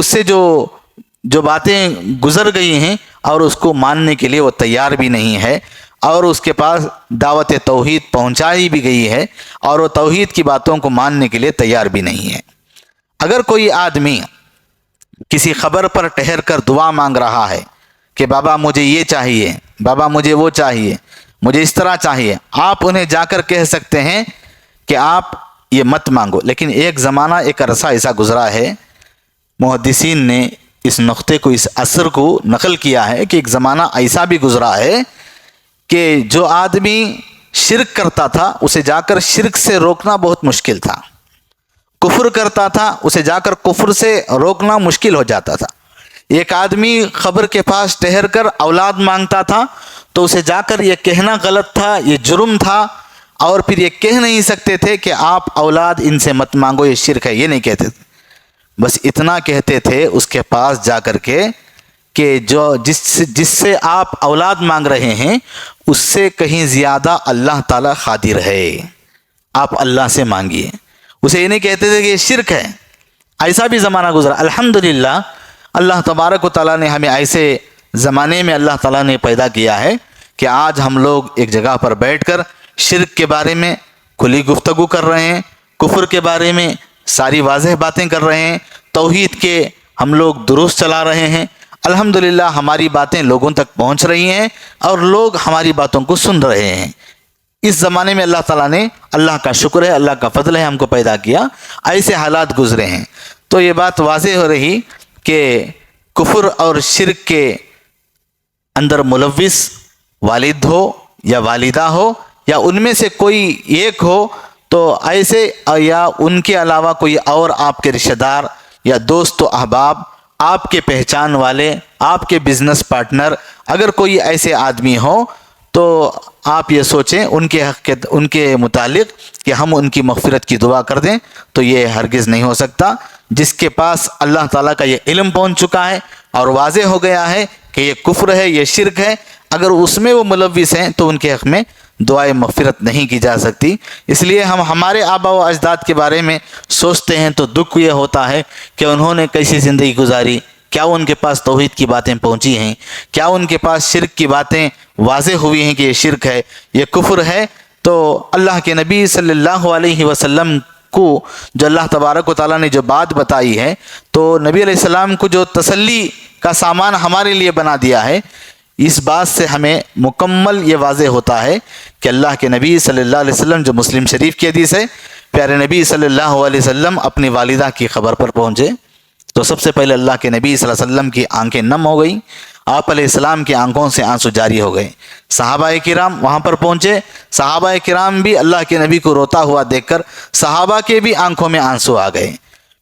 S2: سے جو باتیں گزر گئی ہیں اور اس کو ماننے کے لیے وہ تیار بھی نہیں ہے، اور اس کے پاس دعوت توحید پہنچائی بھی گئی ہے اور وہ توحید کی باتوں کو ماننے کے لیے تیار بھی نہیں ہے۔ اگر کوئی آدمی کسی خبر پر ٹھہر کر دعا مانگ رہا ہے کہ بابا مجھے یہ چاہیے، بابا مجھے وہ چاہیے، مجھے اس طرح چاہیے، آپ انہیں جا کر کہہ سکتے ہیں کہ آپ یہ مت مانگو۔ لیکن ایک زمانہ، ایک عرصہ ایسا گزرا ہے، محدثین نے اس نقطے کو، اس اثر کو نقل کیا ہے کہ ایک زمانہ ایسا بھی گزرا ہے کہ جو آدمی شرک کرتا تھا اسے جا کر شرک سے روکنا بہت مشکل تھا، کفر کرتا تھا اسے جا کر کفر سے روکنا مشکل ہو جاتا تھا۔ ایک آدمی قبر کے پاس ٹھہر کر اولاد مانگتا تھا تو اسے جا کر یہ کہنا غلط تھا، یہ جرم تھا، اور پھر یہ کہہ نہیں سکتے تھے کہ آپ اولاد ان سے مت مانگو، یہ شرک ہے، یہ نہیں کہتے تھے۔ بس اتنا کہتے تھے اس کے پاس جا کر کے کہ جس سے آپ اولاد مانگ رہے ہیں اس سے کہیں زیادہ اللہ تعالیٰ قادر ہے، آپ اللہ سے مانگیے۔ اسے یہ نہیں کہتے تھے کہ یہ شرک ہے۔ ایسا بھی زمانہ گزرا۔ الحمدللہ اللہ تبارک و تعالیٰ نے ہمیں ایسے زمانے میں اللہ تعالیٰ نے پیدا کیا ہے کہ آج ہم لوگ ایک جگہ پر بیٹھ کر شرک کے بارے میں کھلی گفتگو کر رہے ہیں، کفر کے بارے میں ساری واضح باتیں کر رہے ہیں، توحید کے ہم لوگ دروس چلا رہے ہیں۔ الحمدللہ ہماری باتیں لوگوں تک پہنچ رہی ہیں اور لوگ ہماری باتوں کو سن رہے ہیں۔ اس زمانے میں اللہ تعالیٰ نے، اللہ کا شکر ہے، اللہ کا فضل ہے، ہم کو پیدا کیا، ایسے حالات گزرے ہیں۔ تو یہ بات واضح ہو رہی کہ کفر اور شرک کے اندر ملوث والد ہو یا والدہ ہو یا ان میں سے کوئی ایک ہو تو ایسے، یا ان کے علاوہ کوئی اور آپ کے رشتہ دار یا دوست و احباب، آپ کے پہچان والے، آپ کے بزنس پارٹنر، اگر کوئی ایسے آدمی ہو تو آپ یہ سوچیں ان کے متعلق کہ ہم ان کی مغفرت کی دعا کر دیں، تو یہ ہرگز نہیں ہو سکتا۔ جس کے پاس اللہ تعالیٰ کا یہ علم پہنچ چکا ہے اور واضح ہو گیا ہے کہ یہ کفر ہے، یہ شرک ہے، اگر اس میں وہ ملوث ہیں تو ان کے حق میں دعائے مغفرت نہیں کی جا سکتی۔ اس لیے ہم ہمارے آبا و اجداد کے بارے میں سوچتے ہیں تو دکھ یہ ہوتا ہے کہ انہوں نے کیسی زندگی گزاری، کیا ان کے پاس توحید کی باتیں پہنچی ہیں، کیا ان کے پاس شرک کی باتیں واضح ہوئی ہیں کہ یہ شرک ہے، یہ کفر ہے۔ تو اللہ کے نبی صلی اللہ علیہ وسلم کو جو اللہ تبارک و تعالیٰ نے جو بات بتائی ہے، تو نبی علیہ السلام کو جو تسلی کا سامان ہمارے لیے بنا دیا ہے، اس بات سے ہمیں مکمل یہ واضح ہوتا ہے کہ اللہ کے نبی صلی اللہ علیہ وسلم، جو مسلم شریف کی حدیث ہے، پیارے نبی صلی اللہ علیہ وسلم اپنی والدہ کی خبر پر پہنچے تو سب سے پہلے اللہ کے نبی صلی اللہ علیہ وسلم کی آنکھیں نم ہو گئیں، آپ علیہ السلام کی آنکھوں سے آنسو جاری ہو گئے۔ صحابہ کرام وہاں پر پہنچے، صحابہ کرام بھی اللہ کے نبی کو روتا ہوا دیکھ کر صحابہ کے بھی آنکھوں میں آنسو آ گئے۔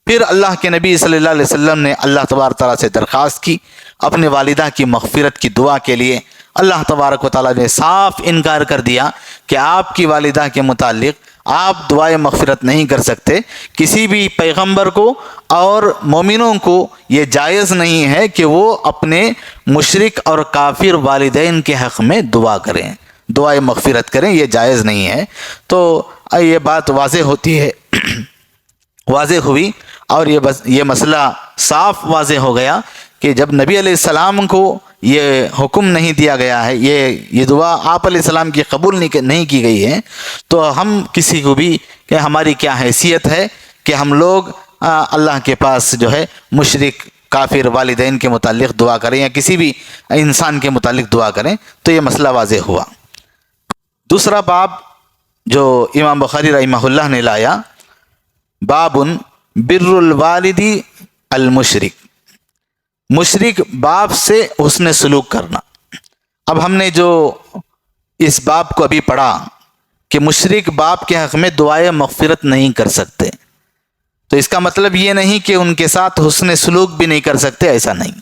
S2: پھر اللہ کے نبی صلی اللہ علیہ وسلم نے اللہ تبارک تعالیٰ سے درخواست کی اپنے والدہ کی مغفرت کی دعا کے لیے۔ اللہ تبارک و تعالیٰ نے صاف انکار کر دیا کہ آپ کی والدہ کے متعلق آپ دعائے مغفرت نہیں کر سکتے۔ کسی بھی پیغمبر کو اور مومنوں کو یہ جائز نہیں ہے کہ وہ اپنے مشرک اور کافر والدین کے حق میں دعا کریں، دعائے مغفرت کریں، یہ جائز نہیں ہے۔ تو یہ بات واضح ہوتی ہے، واضح ہوئی، اور یہ مسئلہ صاف واضح ہو گیا کہ جب نبی علیہ السلام کو یہ حکم نہیں دیا گیا ہے، یہ دعا آپ علیہ السلام کی قبول نہیں کی گئی ہے، تو ہم کسی کو بھی کہ ہماری کیا حیثیت ہے کہ ہم لوگ اللہ کے پاس جو ہے مشرک کافر والدین کے متعلق دعا کریں یا کسی بھی انسان کے متعلق دعا کریں۔ تو یہ مسئلہ واضح ہوا۔ دوسرا باب جو امام بخاری رحمہ اللہ نے لایا، باب بر الوالدی المشرک، مشرک باپ سے حسن سلوک کرنا۔ اب ہم نے جو اس باب کو ابھی پڑھا کہ مشرک باپ کے حق میں دعائے مغفرت نہیں کر سکتے، تو اس کا مطلب یہ نہیں کہ ان کے ساتھ حسن سلوک بھی نہیں کر سکتے، ایسا نہیں۔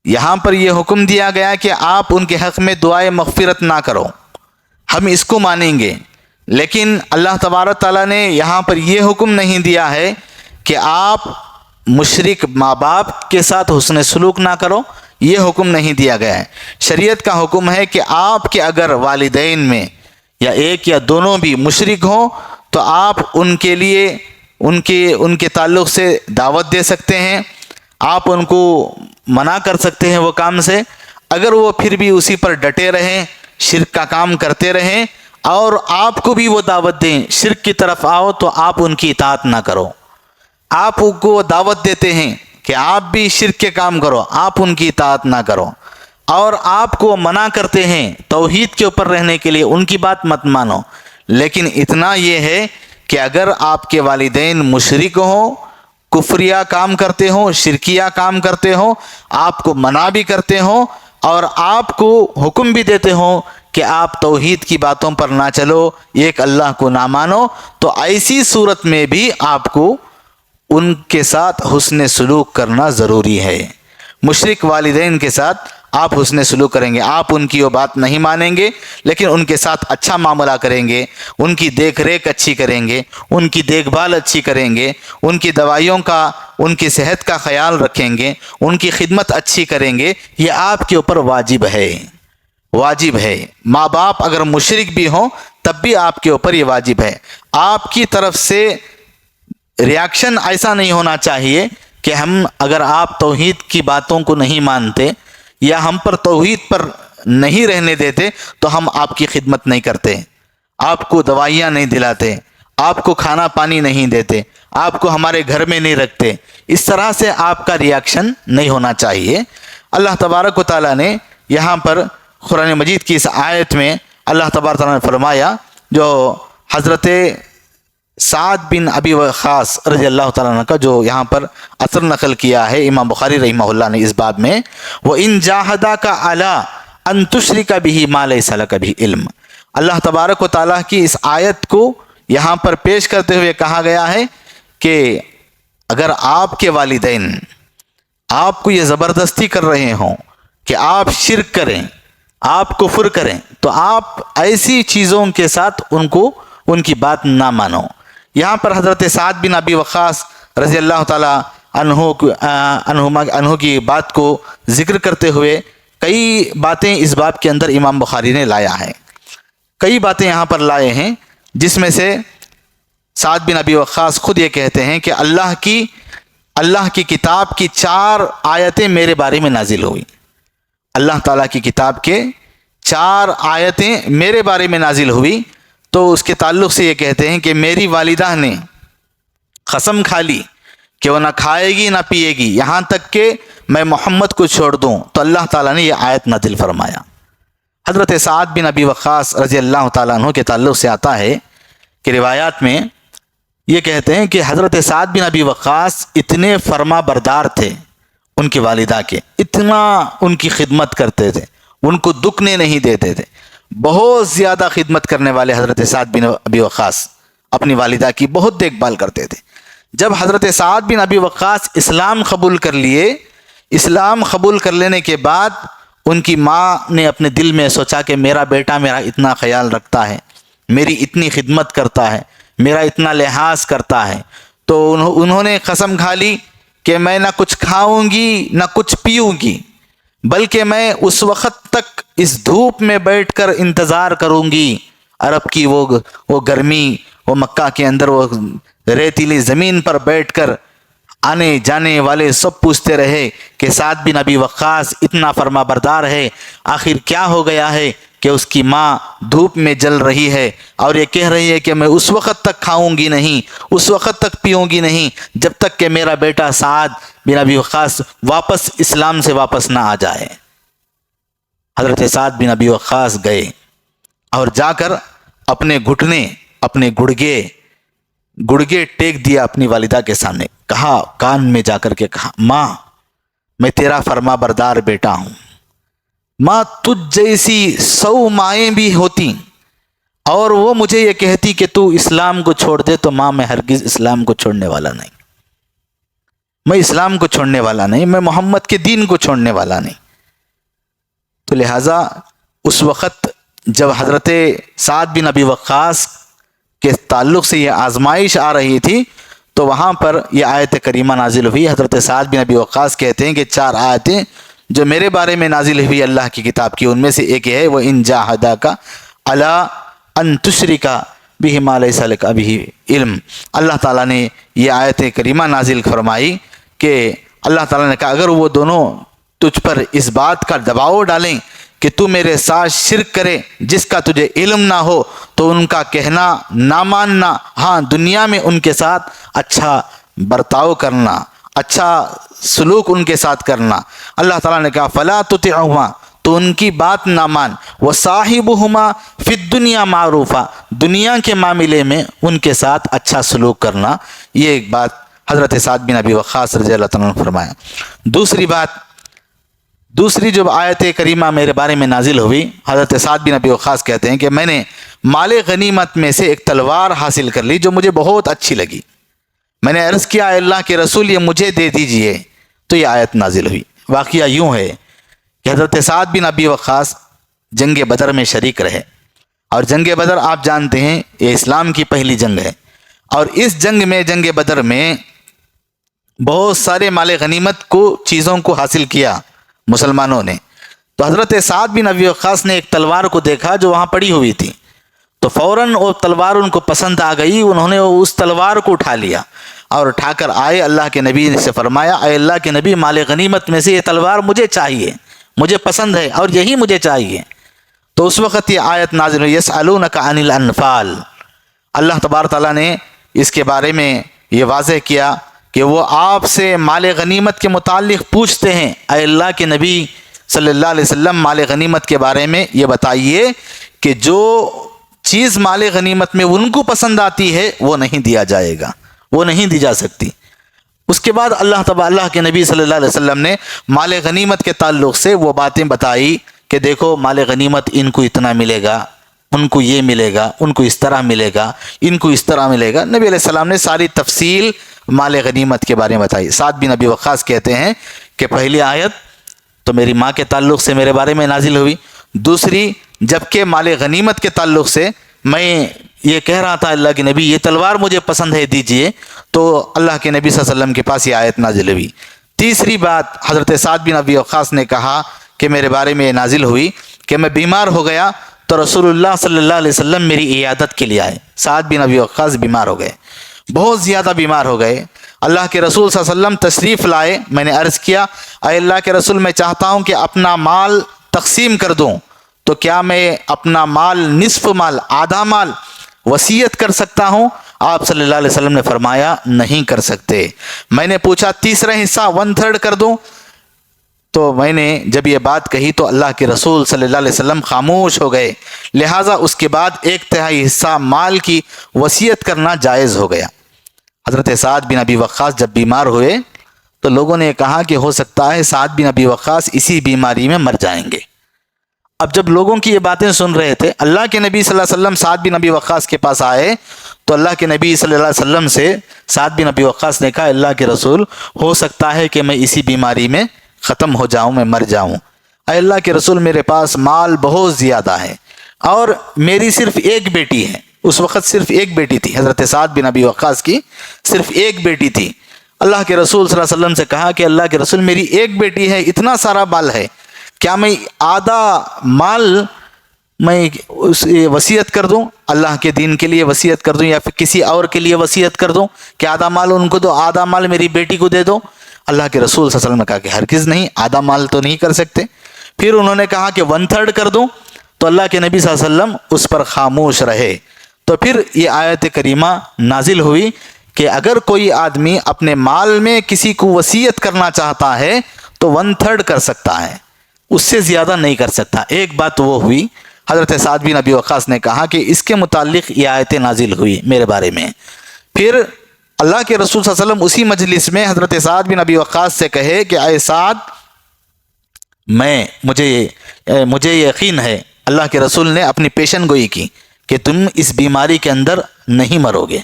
S2: یہاں پر یہ حکم دیا گیا کہ آپ ان کے حق میں دعائے مغفرت نہ کرو، ہم اس کو مانیں گے، لیکن اللہ تبارک تعالیٰ نے یہاں پر یہ حکم نہیں دیا ہے کہ آپ مشرک ماں باپ کے ساتھ حسن سلوک نہ کرو، یہ حکم نہیں دیا گیا ہے۔ شریعت کا حکم ہے کہ آپ کے اگر والدین میں یا ایک یا دونوں بھی مشرک ہوں تو آپ ان کے لیے ان کے تعلق سے دعوت دے سکتے ہیں، آپ ان کو منع کر سکتے ہیں وہ کام سے۔ اگر وہ پھر بھی اسی پر ڈٹے رہیں، شرک کا کام کرتے رہیں اور آپ کو بھی وہ دعوت دیں شرک کی طرف آؤ، تو آپ ان کی اطاعت نہ کرو۔ آپ کو دعوت دیتے ہیں کہ آپ بھی شرک کے کام کرو، آپ ان کی اطاعت نہ کرو، اور آپ کو منع کرتے ہیں توحید کے اوپر رہنے کے لیے، ان کی بات مت مانو۔ لیکن اتنا یہ ہے کہ اگر آپ کے والدین مشرک ہوں، کفریہ کام کرتے ہوں، شرکیہ کام کرتے ہوں، آپ کو منع بھی کرتے ہوں اور آپ کو حکم بھی دیتے ہوں کہ آپ توحید کی باتوں پر نہ چلو، ایک اللہ کو نہ مانو، تو ایسی صورت میں بھی آپ کو ان کے ساتھ حسن سلوک کرنا ضروری ہے۔ مشرک والدین کے ساتھ آپ حسن سلوک کریں گے، آپ ان کی وہ بات نہیں مانیں گے، لیکن ان کے ساتھ اچھا معاملہ کریں گے، ان کی دیکھ ریکھ اچھی کریں گے، ان کی دیکھ بھال اچھی کریں گے، ان کی دوائیوں کا، ان کی صحت کا خیال رکھیں گے، ان کی خدمت اچھی کریں گے، یہ آپ کے اوپر واجب ہے، واجب ہے۔ ماں باپ اگر مشرک بھی ہوں تب بھی آپ کے اوپر یہ واجب ہے۔ آپ کی طرف سے ریاکشن ایسا نہیں ہونا چاہیے کہ ہم، اگر آپ توحید کی باتوں کو نہیں مانتے یا ہم پر توحید پر نہیں رہنے دیتے تو ہم آپ کی خدمت نہیں کرتے، آپ کو دوائیاں نہیں دلاتے، آپ کو کھانا پانی نہیں دیتے، آپ کو ہمارے گھر میں نہیں رکھتے۔ اس طرح سے آپ کا ریاکشن نہیں ہونا چاہیے۔ اللہ تبارک و تعالیٰ نے یہاں پر قرآن مجید کی اس آیت میں اللہ تبارک و تعالیٰ نے فرمایا، جو حضرت سعد بن ابی وقاص رضی اللہ تعالیٰ عنہ کا جو یہاں پر اثر نقل کیا ہے امام بخاری رحمہ اللہ نے اس باب میں، وَإِن جَاهَدَاكَ عَلَىٰ أَن تُشْرِكَ بِهِ مَا لَيْسَ لَكَ بِهِ علم۔ اللہ تبارک و تعالیٰ کی اس آیت کو یہاں پر پیش کرتے ہوئے کہا گیا ہے کہ اگر آپ کے والدین آپ کو یہ زبردستی کر رہے ہوں کہ آپ شرک کریں، آپ کفر کریں، تو آپ ایسی چیزوں کے ساتھ ان کی بات نہ مانو۔ یہاں پر حضرت سعد بن ابی وقاص رضی اللہ تعالیٰ عنہ کی بات کو ذکر کرتے ہوئے کئی باتیں اس باب کے اندر امام بخاری نے لایا ہے، کئی باتیں یہاں پر لائے ہیں، جس میں سے سعد بن ابی وقاص خود یہ کہتے ہیں کہ اللہ کی کتاب کی 4 آیتیں میرے بارے میں نازل ہوئی، اللہ تعالیٰ کی کتاب کے 4 آیتیں میرے بارے میں نازل ہوئی۔ تو اس کے تعلق سے یہ کہتے ہیں کہ میری والدہ نے قسم کھا لی کہ وہ نہ کھائے گی نہ پیے گی یہاں تک کہ میں محمد کو چھوڑ دوں، تو اللہ تعالیٰ نے یہ آیت نازل فرمایا۔ حضرت سعد بن ابی وقاص رضی اللہ تعالیٰ عنہ کے تعلق سے آتا ہے کہ روایات میں یہ کہتے ہیں کہ حضرت سعد بن ابی وقاص اتنے فرما بردار تھے ان کی والدہ کے، اتنا ان کی خدمت کرتے تھے، ان کو دکنے نہیں دیتے تھے، بہت زیادہ خدمت کرنے والے حضرت سعد بن ابی وقاص اپنی والدہ کی بہت دیکھ بھال کرتے تھے۔ جب حضرت سعد بن ابی وقاص اسلام قبول کر لیے، اسلام قبول کر لینے کے بعد ان کی ماں نے اپنے دل میں سوچا کہ میرا بیٹا میرا اتنا خیال رکھتا ہے، میری اتنی خدمت کرتا ہے، میرا اتنا لحاظ کرتا ہے، تو انہوں نے قسم کھا لی کہ میں نہ کچھ کھاؤں گی نہ کچھ پیوں گی، بلکہ میں اس وقت تک اس دھوپ میں بیٹھ کر انتظار کروں گی، عرب کی وہ گرمی، وہ مکہ کے اندر وہ ریتیلی زمین پر بیٹھ کر آنے جانے والے سب پوچھتے رہے کہ سعد بن ابی وقاص اتنا فرما بردار ہے، آخر کیا ہو گیا ہے کہ اس کی ماں دھوپ میں جل رہی ہے اور یہ کہہ رہی ہے کہ میں اس وقت تک کھاؤں گی نہیں، اس وقت تک پیوں گی نہیں جب تک کہ میرا بیٹا سعد بن ابی وقاص واپس اسلام سے واپس نہ آ جائے۔ حضرت سعد بن ابی وقاص گئے اور جا کر اپنے گھٹنے، اپنے گڑگے ٹیک دیا اپنی والدہ کے سامنے، کہا کان میں جا کر کے کہا، ماں میں تیرا فرما بردار بیٹا ہوں، ماں تجھ جیسی 100 مائیں بھی ہوتی اور وہ مجھے یہ کہتی کہ تو اسلام کو چھوڑ دے، تو ماں میں ہرگز اسلام کو چھوڑنے والا نہیں، میں اسلام کو چھوڑنے والا نہیں، میں محمد کے دین کو چھوڑنے والا نہیں۔ تو لہٰذا اس وقت جب حضرت سعد بن ابی وقاص کے تعلق سے یہ آزمائش آ رہی تھی تو وہاں پر یہ آیت کریمہ نازل ہوئی۔ حضرت سعد بن ابی وقاص کہتے ہیں کہ 4 آیتیں جو میرے بارے میں نازل ہوئی اللہ کی کتاب کی، ان میں سے ایک ہے وَإِن جَاهَدَاكَ عَلَىٰ أَن تُشْرِكَ بِهِ مَا لَيْسَ لَكَ بِهِ علم۔ اللہ تعالیٰ نے یہ آیت کریمہ نازل فرمائی کہ اللہ تعالیٰ نے کہا اگر وہ دونوں تجھ پر اس بات کا دباؤ ڈالیں کہ تو میرے ساتھ شرک کرے جس کا تجھے علم نہ ہو، تو ان کا کہنا نہ ماننا، ہاں دنیا میں ان کے ساتھ اچھا برتاؤ کرنا، اچھا سلوک ان کے ساتھ کرنا۔ اللہ تعالیٰ نے کہا فلا تطعهما، تو ان کی بات نہ مان، وصاحبهما فی الدنیا معروفا، دنیا کے معاملے میں ان کے ساتھ اچھا سلوک کرنا۔ یہ ایک بات حضرت سعد بن ابی وقاص رضی اللہ تعالیٰ عنہ نے فرمایا۔ دوسری جو آیت کریمہ میرے بارے میں نازل ہوئی، حضرت سعد بن ابی وقاص کہتے ہیں کہ میں نے مال غنیمت میں سے ایک تلوار حاصل کر لی جو مجھے بہت اچھی لگی۔ میں نے عرض کیا اے اللہ کے رسول یہ مجھے دے دیجئے، تو یہ آیت نازل ہوئی۔ واقعہ یوں ہے کہ حضرت سعد بن ابی وقاص جنگ بدر میں شریک رہے، اور جنگ بدر آپ جانتے ہیں یہ اسلام کی پہلی جنگ ہے، اور اس جنگ بدر میں بہت سارے مال غنیمت کو چیزوں کو حاصل کیا مسلمانوں نے۔ تو حضرت سعد بن ابی وقاص نے ایک تلوار کو دیکھا جو وہاں پڑی ہوئی تھی، تو فوراً وہ تلوار ان کو پسند آ گئی، انہوں نے اس تلوار کو اٹھا لیا اور اٹھا کر آئے اللہ کے نبی سے فرمایا اے اللہ کے نبی مال غنیمت میں سے یہ تلوار مجھے چاہیے، مجھے پسند ہے اور یہی مجھے چاہیے۔ تو اس وقت یہ آیت نازل ہوئی یسألونک عن الانفال۔ اللہ تبارک تعالیٰ نے اس کے بارے میں یہ واضح کیا کہ وہ آپ سے مال غنیمت کے متعلق پوچھتے ہیں، اے اللہ کے نبی صلی اللہ علیہ وسلم مال غنیمت کے بارے میں یہ بتائیے کہ جو چیز مال غنیمت میں ان کو پسند آتی ہے وہ نہیں دیا جائے گا، وہ نہیں دی جا سکتی۔ اس کے بعد اللہ کے نبی صلی اللہ علیہ وسلم نے مال غنیمت کے تعلق سے وہ باتیں بتائی کہ دیکھو مال غنیمت ان کو اتنا ملے گا، ان کو یہ ملے گا، ان کو اس طرح ملے گا، ان کو اس طرح ملے گا۔ نبی علیہ السلام نے ساری تفصیل مال غنیمت کے بارے میں بتائی۔ سعد بن ابی وقاص کہتے ہیں کہ پہلی آیت تو میری ماں کے تعلق سے میرے بارے میں نازل ہوئی، دوسری جبکہ مال غنیمت کے تعلق سے میں یہ کہہ رہا تھا اللہ کے نبی یہ تلوار مجھے پسند ہے دیجئے، تو اللہ کے نبی صلی اللہ علیہ وسلم کے پاس یہ آیت نازل ہوئی۔ تیسری بات حضرت سعد بن ابی وقاص نے کہا کہ میرے بارے میں یہ نازل ہوئی کہ میں بیمار ہو گیا تو رسول اللہ صلی اللہ علیہ وسلم میری عیادت کے لیے آئے۔ سعد بن ابی وقاص بیمار ہو گئے، بہت زیادہ بیمار ہو گئے۔ اللہ کے رسول صلی اللہ علیہ وسلم تشریف لائے، میں نے عرض کیا اے اللہ کے رسول میں چاہتا ہوں کہ اپنا مال تقسیم کر دوں، تو کیا میں اپنا مال نصف مال آدھا مال وصیت کر سکتا ہوں؟ آپ صلی اللہ علیہ وسلم نے فرمایا نہیں کر سکتے۔ میں نے پوچھا تیسرا حصہ 1/3 کر دوں؟ تو میں نے جب یہ بات کہی تو اللہ کے رسول صلی اللہ علیہ وسلم خاموش ہو گئے، لہٰذا اس کے بعد 1/3 حصہ مال کی وصیت کرنا جائز ہو گیا۔ حضرت سعد بن ابی وقاص جب بیمار ہوئے تو لوگوں نے کہا کہ ہو سکتا ہے سعد بن ابی وقاص اسی بیماری میں مر جائیں گے۔ اب جب لوگوں کی یہ باتیں سن رہے تھے، اللہ کے نبی صلی اللہ علیہ وسلم سعد بن ابی وقاص کے پاس آئے تو اللہ کے نبی صلی اللہ علیہ وسلم سے سعد بن ابی وقاص نے کہا اللہ کے رسول ہو سکتا ہے کہ میں اسی بیماری میں ختم ہو جاؤں، میں مر جاؤں۔ اے اللہ کے رسول میرے پاس مال بہت زیادہ ہے اور میری صرف ایک بیٹی ہے، اس وقت صرف ایک بیٹی تھی، حضرت سعد بن ابی وقاص کی صرف ایک بیٹی تھی۔ اللہ کے رسول صلی اللہ علیہ وسلم سے کہا کہ اللہ کے رسول میری ایک بیٹی ہے، اتنا سارا مال ہے، کیا میں آدھا مال میں وصیت کر دوں، اللہ کے دین کے لیے وصیت کر دوں یا پھر کسی اور کے لیے وصیت کر دوں کہ آدھا مال ان کو دو، آدھا مال میری بیٹی کو دے دو؟ اللہ کے رسول صلی اللہ علیہ وسلم نے کہا کہ ہرگز نہیں، آدھا مال تو نہیں کر سکتے۔ پھر انہوں نے کہا کہ 1/3 کر دوں، تو اللہ کے نبی صلی اللہ علیہ وسلم اس پر خاموش رہے۔ تو پھر یہ آیت کریمہ نازل ہوئی کہ اگر کوئی آدمی اپنے مال میں کسی کو وصیت کرنا چاہتا ہے تو 1/3 کر سکتا ہے، اس سے زیادہ نہیں کر سکتا۔ ایک بات وہ ہوئی، حضرت سعد بن ابی وقاص نے کہا کہ اس کے متعلق یہ آیتیں نازل ہوئی میرے بارے میں۔ پھر اللہ کے رسول صلی اللہ علیہ وسلم اسی مجلس میں حضرت سعد بن ابی وقاص سے کہے کہ اے سعد مجھے یقین ہے، اللہ کے رسول نے اپنی پیشن گوئی کی کہ تم اس بیماری کے اندر نہیں مرو گے،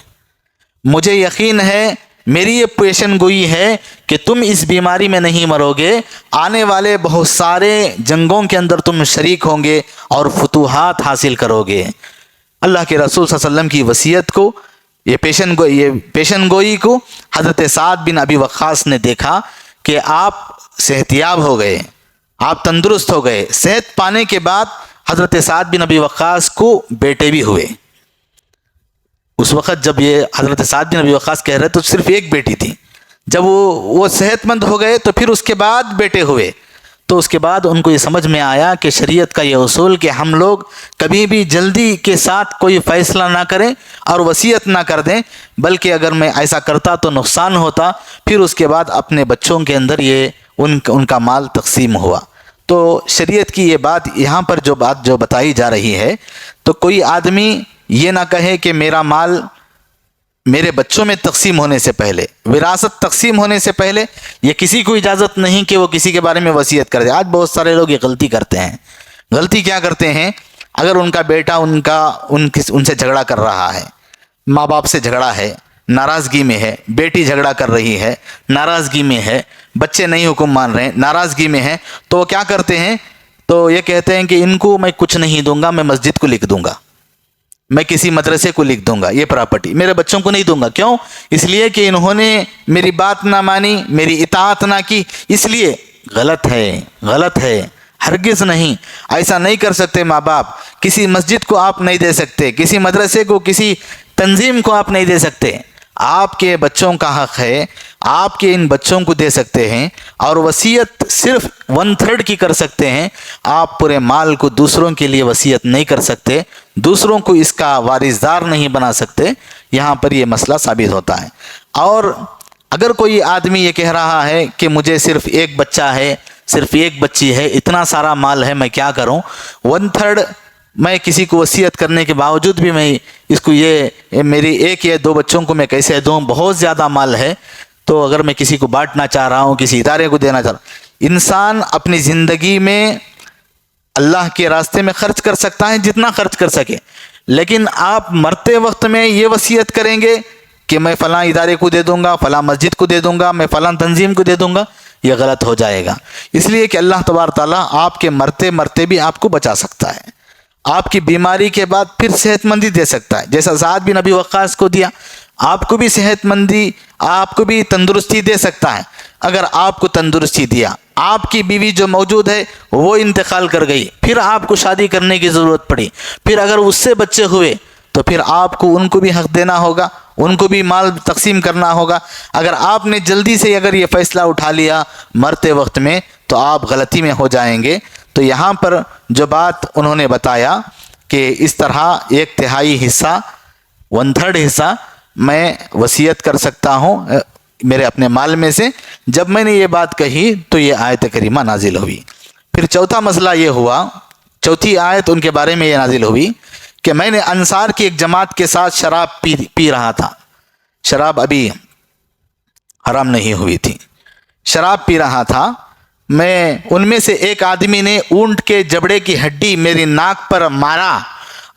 S2: مجھے یقین ہے، میری یہ پیشن گوئی ہے کہ تم اس بیماری میں نہیں مرو گے، آنے والے بہت سارے جنگوں کے اندر تم شریک ہوں گے اور فتوحات حاصل کرو گے۔ اللہ کے رسول صلی اللہ علیہ وسلم کی وصیت کو، یہ پیشن گوئی کو حضرت سعد بن ابی وقاص نے دیکھا کہ آپ صحتیاب ہو گئے، آپ تندرست ہو گئے۔ صحت پانے کے بعد حضرت سعد بن ابی وقاص کو بیٹے بھی ہوئے۔ اس وقت جب یہ حضرت سعد بن ابی وقاص کہہ رہے تو صرف ایک بیٹی تھی، جب وہ صحت مند ہو گئے تو پھر اس کے بعد بیٹے ہوئے۔ تو اس کے بعد ان کو یہ سمجھ میں آیا کہ شریعت کا یہ اصول کہ ہم لوگ کبھی بھی جلدی کے ساتھ کوئی فیصلہ نہ کریں اور وصیت نہ کر دیں، بلکہ اگر میں ایسا کرتا تو نقصان ہوتا، پھر اس کے بعد اپنے بچوں کے اندر یہ ان کا مال تقسیم ہوا۔ تو شریعت کی یہ بات یہاں پر جو بتائی جا رہی ہے، تو کوئی آدمی یہ نہ کہے کہ میرا مال میرے بچوں میں تقسیم ہونے سے پہلے، وراثت تقسیم ہونے سے پہلے، یہ کسی کو اجازت نہیں کہ وہ کسی کے بارے میں وصیت کر دے۔ آج بہت سارے لوگ یہ غلطی کرتے ہیں۔ غلطی کیا کرتے ہیں؟ اگر ان کا بیٹا ان سے جھگڑا کر رہا ہے، ماں باپ سے جھگڑا ہے، ناراضگی میں ہے، بیٹی جھگڑا کر رہی ہے، ناراضگی میں ہے، بچے نہیں حکم مان رہے ہیں، ناراضگی میں ہیں، تو وہ کیا کرتے ہیں؟ تو یہ کہتے ہیں کہ ان کو میں کچھ نہیں دوں گا، میں مسجد کو لکھ دوں گا، میں کسی مدرسے کو لکھ دوں گا، یہ پراپرٹی میرے بچوں کو نہیں دوں گا۔ کیوں؟ اس لیے کہ انہوں نے میری بات نہ مانی، میری اطاعت نہ کی، اس لیے۔ غلط ہے، ہرگز نہیں، ایسا نہیں کر سکتے ماں باپ۔ کسی مسجد کو آپ نہیں دے سکتے، کسی مدرسے کو، کسی تنظیم کو آپ نہیں دے سکتے۔ آپ کے بچوں کا حق ہے، آپ کے ان بچوں کو دے سکتے ہیں، اور وصیت صرف 1/3 کی کر سکتے ہیں۔ آپ پورے مال کو دوسروں کے لیے وصیت نہیں کر سکتے، دوسروں کو اس کا وارثدار نہیں بنا سکتے۔ یہاں پر یہ مسئلہ ثابت ہوتا ہے۔ اور اگر کوئی آدمی یہ کہہ رہا ہے کہ مجھے صرف ایک بچہ ہے، صرف ایک بچی ہے، اتنا سارا مال ہے، میں کیا کروں؟ 1/3 میں کسی کو وصیت کرنے کے باوجود بھی میں اس کو یہ میری ایک یا دو بچوں کو میں کیسے دوں؟ بہت زیادہ مال ہے، تو اگر میں کسی کو بانٹنا چاہ رہا ہوں، کسی ادارے کو دینا چاہ رہا ہوں۔ انسان اپنی زندگی میں اللہ کے راستے میں خرچ کر سکتا ہے جتنا خرچ کر سکے، لیکن آپ مرتے وقت میں یہ وصیت کریں گے کہ میں فلاں ادارے کو دے دوں گا، فلاں مسجد کو دے دوں گا، میں فلاں تنظیم کو دے دوں گا، یہ غلط ہو جائے گا۔ اس لیے کہ اللہ تبارک تعالیٰ آپ کے مرتے بھی آپ کو بچا سکتا ہے، آپ کی بیماری کے بعد پھر صحت مندی دے سکتا ہے، جیسا سعد بن ابی وقاص کو دیا، آپ کو بھی صحت مندی، آپ کو بھی تندرستی دے سکتا ہے۔ اگر آپ کو تندرستی دیا، آپ کی بیوی جو موجود ہے وہ انتقال کر گئی، پھر آپ کو شادی کرنے کی ضرورت پڑی، پھر اگر اس سے بچے ہوئے تو پھر آپ کو ان کو بھی حق دینا ہوگا، ان کو بھی مال تقسیم کرنا ہوگا۔ اگر آپ نے جلدی سے اگر یہ فیصلہ اٹھا لیا مرتے وقت میں تو آپ غلطی میں ہو جائیں گے۔ تو یہاں پر جو بات انہوں نے بتایا کہ اس طرح 1/3 حصہ، 1/3 حصہ میں وصیت کر سکتا ہوں میرے اپنے مال میں سے، جب میں نے یہ بات کہی تو یہ آیت کریمہ نازل ہوئی۔ پھر چوتھا مسئلہ یہ ہوا، چوتھی آیت ان کے بارے میں یہ نازل ہوئی کہ میں نے انصار کی ایک جماعت کے ساتھ شراب پی رہا تھا، شراب ابھی حرام نہیں ہوئی تھی، شراب پی رہا تھا میں، ان میں سے ایک آدمی نے اونٹ کے جبڑے کی ہڈی میری ناک پر مارا،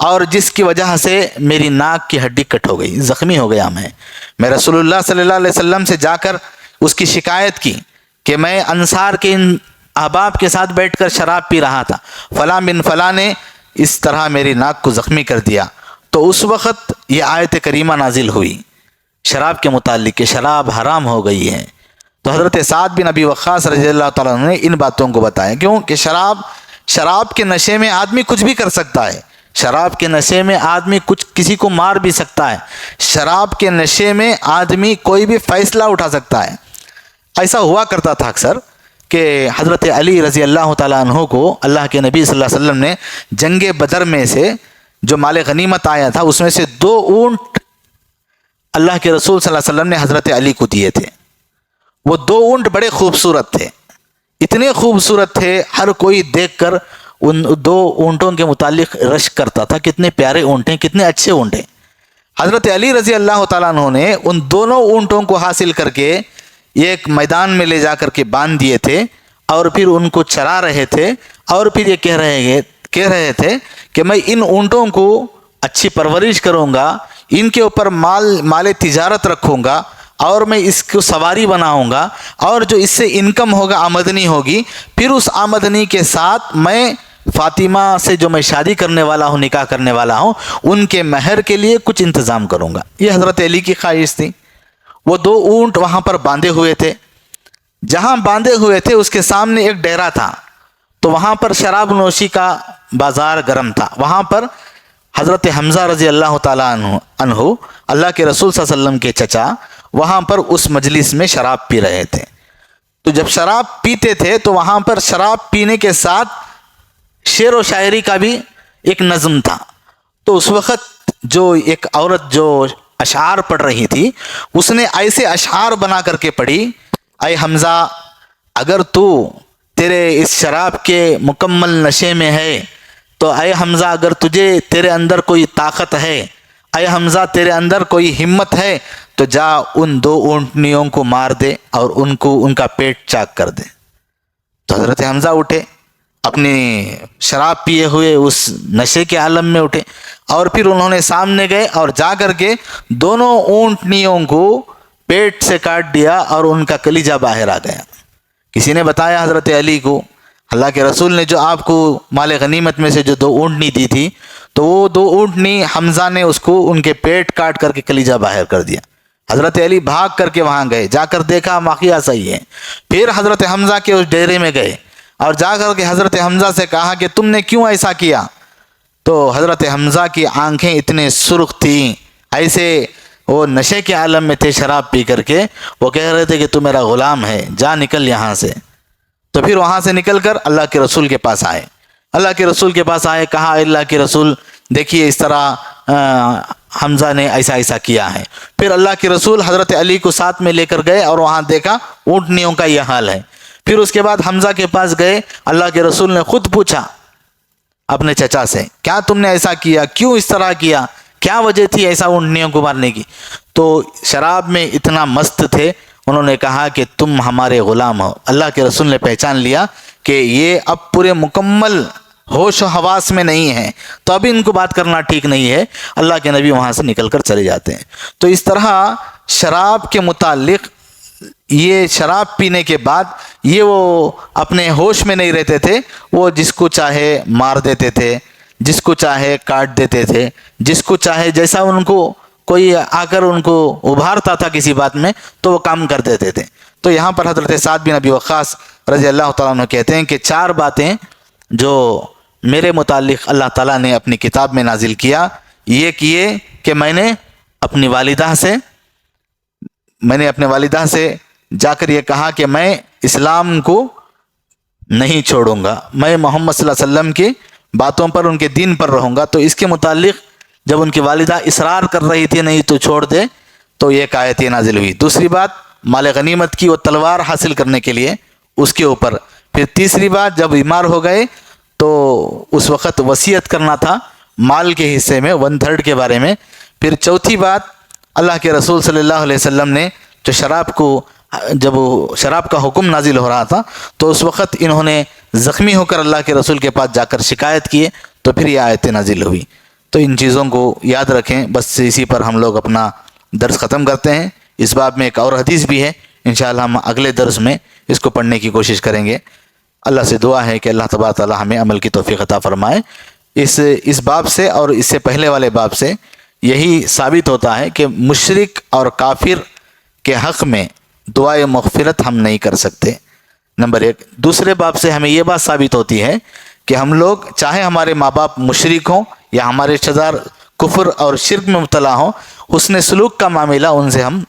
S2: اور جس کی وجہ سے میری ناک کی ہڈی کٹ ہو گئی، زخمی ہو گیا۔ میں رسول اللہ صلی اللہ علیہ وسلم سے جا کر اس کی شکایت کی کہ میں انصار کے ان احباب کے ساتھ بیٹھ کر شراب پی رہا تھا، فلاں بن فلاں نے اس طرح میری ناک کو زخمی کر دیا۔ تو اس وقت یہ آیت کریمہ نازل ہوئی شراب کے متعلق کہ شراب حرام ہو گئی ہے۔ تو حضرت سعد بن ابی وقاص رضی اللہ تعالیٰ عنہ نے ان باتوں کو بتایا، کیوں کہ شراب کے نشے میں آدمی کچھ بھی کر سکتا ہے، شراب کے نشے میں آدمی کسی کو مار بھی سکتا ہے، شراب کے نشے میں آدمی کوئی بھی فیصلہ اٹھا سکتا ہے۔ ایسا ہوا کرتا تھا اکثر کہ حضرت علی رضی اللہ تعالیٰ عنہ کو اللہ کے نبی صلی اللہ علیہ وسلم نے جنگ بدر میں سے جو مال غنیمت آیا تھا اس میں سے 2 اونٹ اللہ کے رسول صلی اللہ علیہ وسلم نے حضرت علی کو دیے تھے۔ وہ 2 اونٹ بڑے خوبصورت تھے، اتنے خوبصورت تھے، ہر کوئی دیکھ کر ان 2 اونٹوں کے متعلق رشک کرتا تھا، کتنے پیارے اونٹ ہیں، کتنے اچھے اونٹ ہیں۔ حضرت علی رضی اللہ تعالیٰ عنہ نے ان دونوں اونٹوں کو حاصل کر کے ایک میدان میں لے جا کر کے باندھ دیے تھے، اور پھر ان کو چرا رہے تھے، اور پھر یہ کہہ رہے تھے کہ میں ان اونٹوں کو اچھی پرورش کروں گا، ان کے اوپر مال تجارت رکھوں گا، اور میں اس کو سواری بناؤں گا، اور جو اس سے انکم ہوگا، آمدنی ہوگی، پھر اس آمدنی کے ساتھ میں فاطمہ سے جو میں شادی کرنے والا ہوں، نکاح کرنے والا ہوں، ان کے مہر کے لیے کچھ انتظام کروں گا۔ یہ حضرت علی کی خواہش تھی۔ وہ 2 اونٹ وہاں پر باندھے ہوئے تھے، جہاں باندھے ہوئے تھے اس کے سامنے ایک ڈیرا تھا، تو وہاں پر شراب نوشی کا بازار گرم تھا۔ وہاں پر حضرت حمزہ رضی اللہ تعالیٰ عنہ اللہ کے رسول صلی اللہ علیہ وسلم کے چچا وہاں پر اس مجلس میں شراب پی رہے تھے۔ تو جب شراب پیتے تھے تو وہاں پر شراب پینے کے ساتھ شعر و شاعری کا بھی ایک نظم تھا. تو اس وقت جو ایک عورت جو اشعار پڑھ رہی تھی اس نے ایسے اشعار بنا کر کے پڑھی، اے حمزہ اگر تو تیرے اس شراب کے مکمل نشے میں ہے تو اے حمزہ اگر تیرے اندر کوئی طاقت ہے، اے حمزہ تیرے اندر کوئی ہمت ہے تو جا ان 2 اونٹنیوں کو مار دے اور ان کا پیٹ چاک کر دے. تو حضرت حمزہ اٹھے، اپنی شراب پیے ہوئے اس نشے کے عالم میں اٹھے، اور پھر انہوں نے سامنے گئے اور جا کر کے دونوں اونٹنیوں کو پیٹ سے کاٹ دیا اور ان کا کلیجہ باہر آ گیا. کسی نے بتایا حضرت علی کو، اللہ کے رسول نے جو آپ کو مال غنیمت میں سے جو 2 اونٹنی دی تھی تو وہ 2 اونٹنی حمزہ نے اس کو ان کے پیٹ کاٹ کر کے کلیجہ باہر کر دیا. حضرت علی بھاگ کر کے وہاں گئے، جا کر دیکھا واقعہ صحیح ہے. پھر حضرت حمزہ کے اس ڈیرے میں گئے اور جا کر کے حضرت حمزہ سے کہا کہ تم نے کیوں ایسا کیا؟ تو حضرت حمزہ کی آنکھیں اتنے سرخ تھیں، ایسے وہ نشے کے عالم میں تھے شراب پی کر کے، وہ کہہ رہے تھے کہ تو میرا غلام ہے، جا نکل یہاں سے. تو پھر وہاں سے نکل کر اللہ کے رسول کے پاس آئے. اللہ کے رسول کے پاس آئے، کہا اللہ کے رسول دیکھیے اس طرح حمزہ نے ایسا کیا ہے. پھر اللہ کے رسول حضرت علی کو ساتھ میں لے کر گئے اور وہاں دیکھا اونٹنیوں کا یہ حال ہے. پھر اس کے بعد حمزہ کے پاس گئے، اللہ کے رسول نے خود پوچھا اپنے چچا سے، کیا تم نے ایسا کیا، کیوں اس طرح کیا، کیا وجہ تھی ایسا اونٹنیوں کو مارنے کی؟ تو شراب میں اتنا مست تھے، انہوں نے کہا کہ تم ہمارے غلام ہو. اللہ کے رسول نے پہچان لیا کہ یہ اب پورے مکمل ہوش و حواس میں نہیں ہے، تو ابھی ان کو بات کرنا ٹھیک نہیں ہے. اللہ کے نبی وہاں سے نکل کر چلے جاتے ہیں. تو اس طرح شراب کے متعلق، یہ شراب پینے کے بعد یہ وہ اپنے ہوش میں نہیں رہتے تھے، وہ جس کو چاہے مار دیتے تھے، جس کو چاہے کاٹ دیتے تھے، جس کو چاہے جیسا ان کو کوئی آ کر ان کو ابھارتا تھا کسی بات میں تو وہ کام کر دیتے تھے. تو یہاں پر حضرت سعد بن ابی وقاص رضی اللہ تعالیٰ عنہ کہتے ہیں کہ 4 باتیں جو میرے متعلق اللہ تعالیٰ نے اپنی کتاب میں نازل کیا، یہ کیے کہ میں نے اپنی والدہ سے جا کر یہ کہا کہ میں اسلام کو نہیں چھوڑوں گا، میں محمد صلی اللہ علیہ وسلم کی باتوں پر، ان کے دین پر رہوں گا. تو اس کے متعلق جب ان کی والدہ اصرار کر رہی تھی نہیں تو چھوڑ دے، تو یہ آیت نازل ہوئی. دوسری بات مال غنیمت کی وہ تلوار حاصل کرنے کے لیے اس کے اوپر. پھر تیسری بات جب بیمار ہو گئے تو اس وقت وصیت کرنا تھا مال کے حصے میں 1/3 کے بارے میں. پھر چوتھی بات اللہ کے رسول صلی اللہ علیہ وسلم نے جو جب شراب کا حکم نازل ہو رہا تھا تو اس وقت انہوں نے زخمی ہو کر اللہ کے رسول کے پاس جا کر شکایت کیے، تو پھر یہ آیت نازل ہوئی. تو ان چیزوں کو یاد رکھیں. بس اسی پر ہم لوگ اپنا درس ختم کرتے ہیں. اس باب میں ایک اور حدیث بھی ہے، انشاءاللہ ہم اگلے درس میں اس کو پڑھنے کی کوشش کریں گے. اللہ سے دعا ہے کہ اللہ تبارک تعالی ہمیں عمل کی توفیق عطا فرمائے. اس باب سے اور اس سے پہلے والے باب سے یہی ثابت ہوتا ہے کہ مشرک اور کافر کے حق میں دعائے مغفرت ہم نہیں کر سکتے، نمبر 1. دوسرے باب سے ہمیں یہ بات ثابت ہوتی ہے کہ ہم لوگ چاہے ہمارے ماں باپ مشرک ہوں یا ہمارے رشتہ دار کفر اور شرک میں مبتلا ہوں، حسن سلوک کا معاملہ ان سے ہم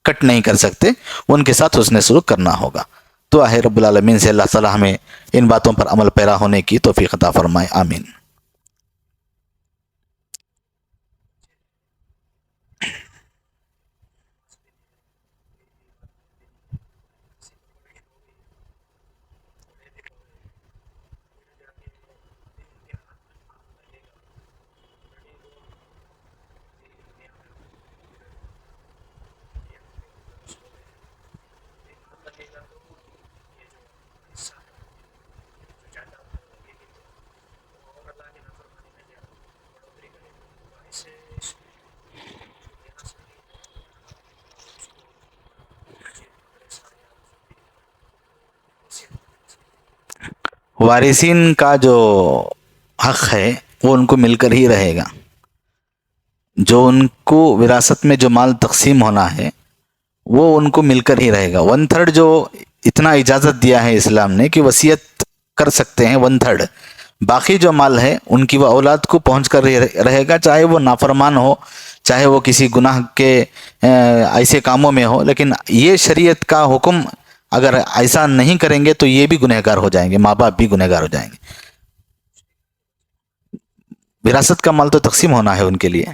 S2: کٹ نہیں کر سکتے، ان کے ساتھ حسن سلوک کرنا ہوگا. دعا ہے رب العالمین سے اللہ تعالی ہمیں ان باتوں پر عمل پیرا ہونے کی توفیق عطا فرمائے. آمین. وارثین کا جو حق ہے وہ ان کو مل کر ہی رہے گا. جو ان کو وراثت میں جو مال تقسیم ہونا ہے وہ ان کو مل کر ہی رہے گا. 1/3 جو اتنا اجازت دیا ہے اسلام نے کہ وصیت کر سکتے ہیں 1/3، باقی جو مال ہے ان کی وہ اولاد کو پہنچ کر رہے گا، چاہے وہ نافرمان ہو، چاہے وہ کسی گناہ کے ایسے کاموں میں ہو. لیکن یہ شریعت کا حکم اگر ایسا نہیں کریں گے تو یہ بھی گنہگار ہو جائیں گے، ماں باپ بھی گنہگار ہو جائیں گے۔ وراثت کا مال تو تقسیم ہونا ہے، ان کے لیے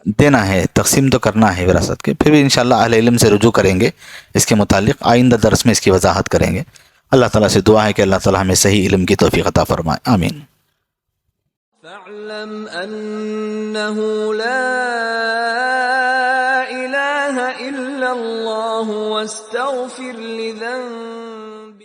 S2: دینا ہے، تقسیم تو کرنا ہے وراثت کے۔ پھر بھی انشاءاللہ اہل علم سے رجوع کریں گے اس کے متعلق، آئندہ درس میں اس کی وضاحت کریں گے۔ اللہ تعالیٰ سے دعا ہے کہ اللہ تعالیٰ ہمیں صحیح علم کی توفیق عطا فرمائے، آمین۔
S3: فاعلم أنه لا إله إلا الله واستغفر لذنبك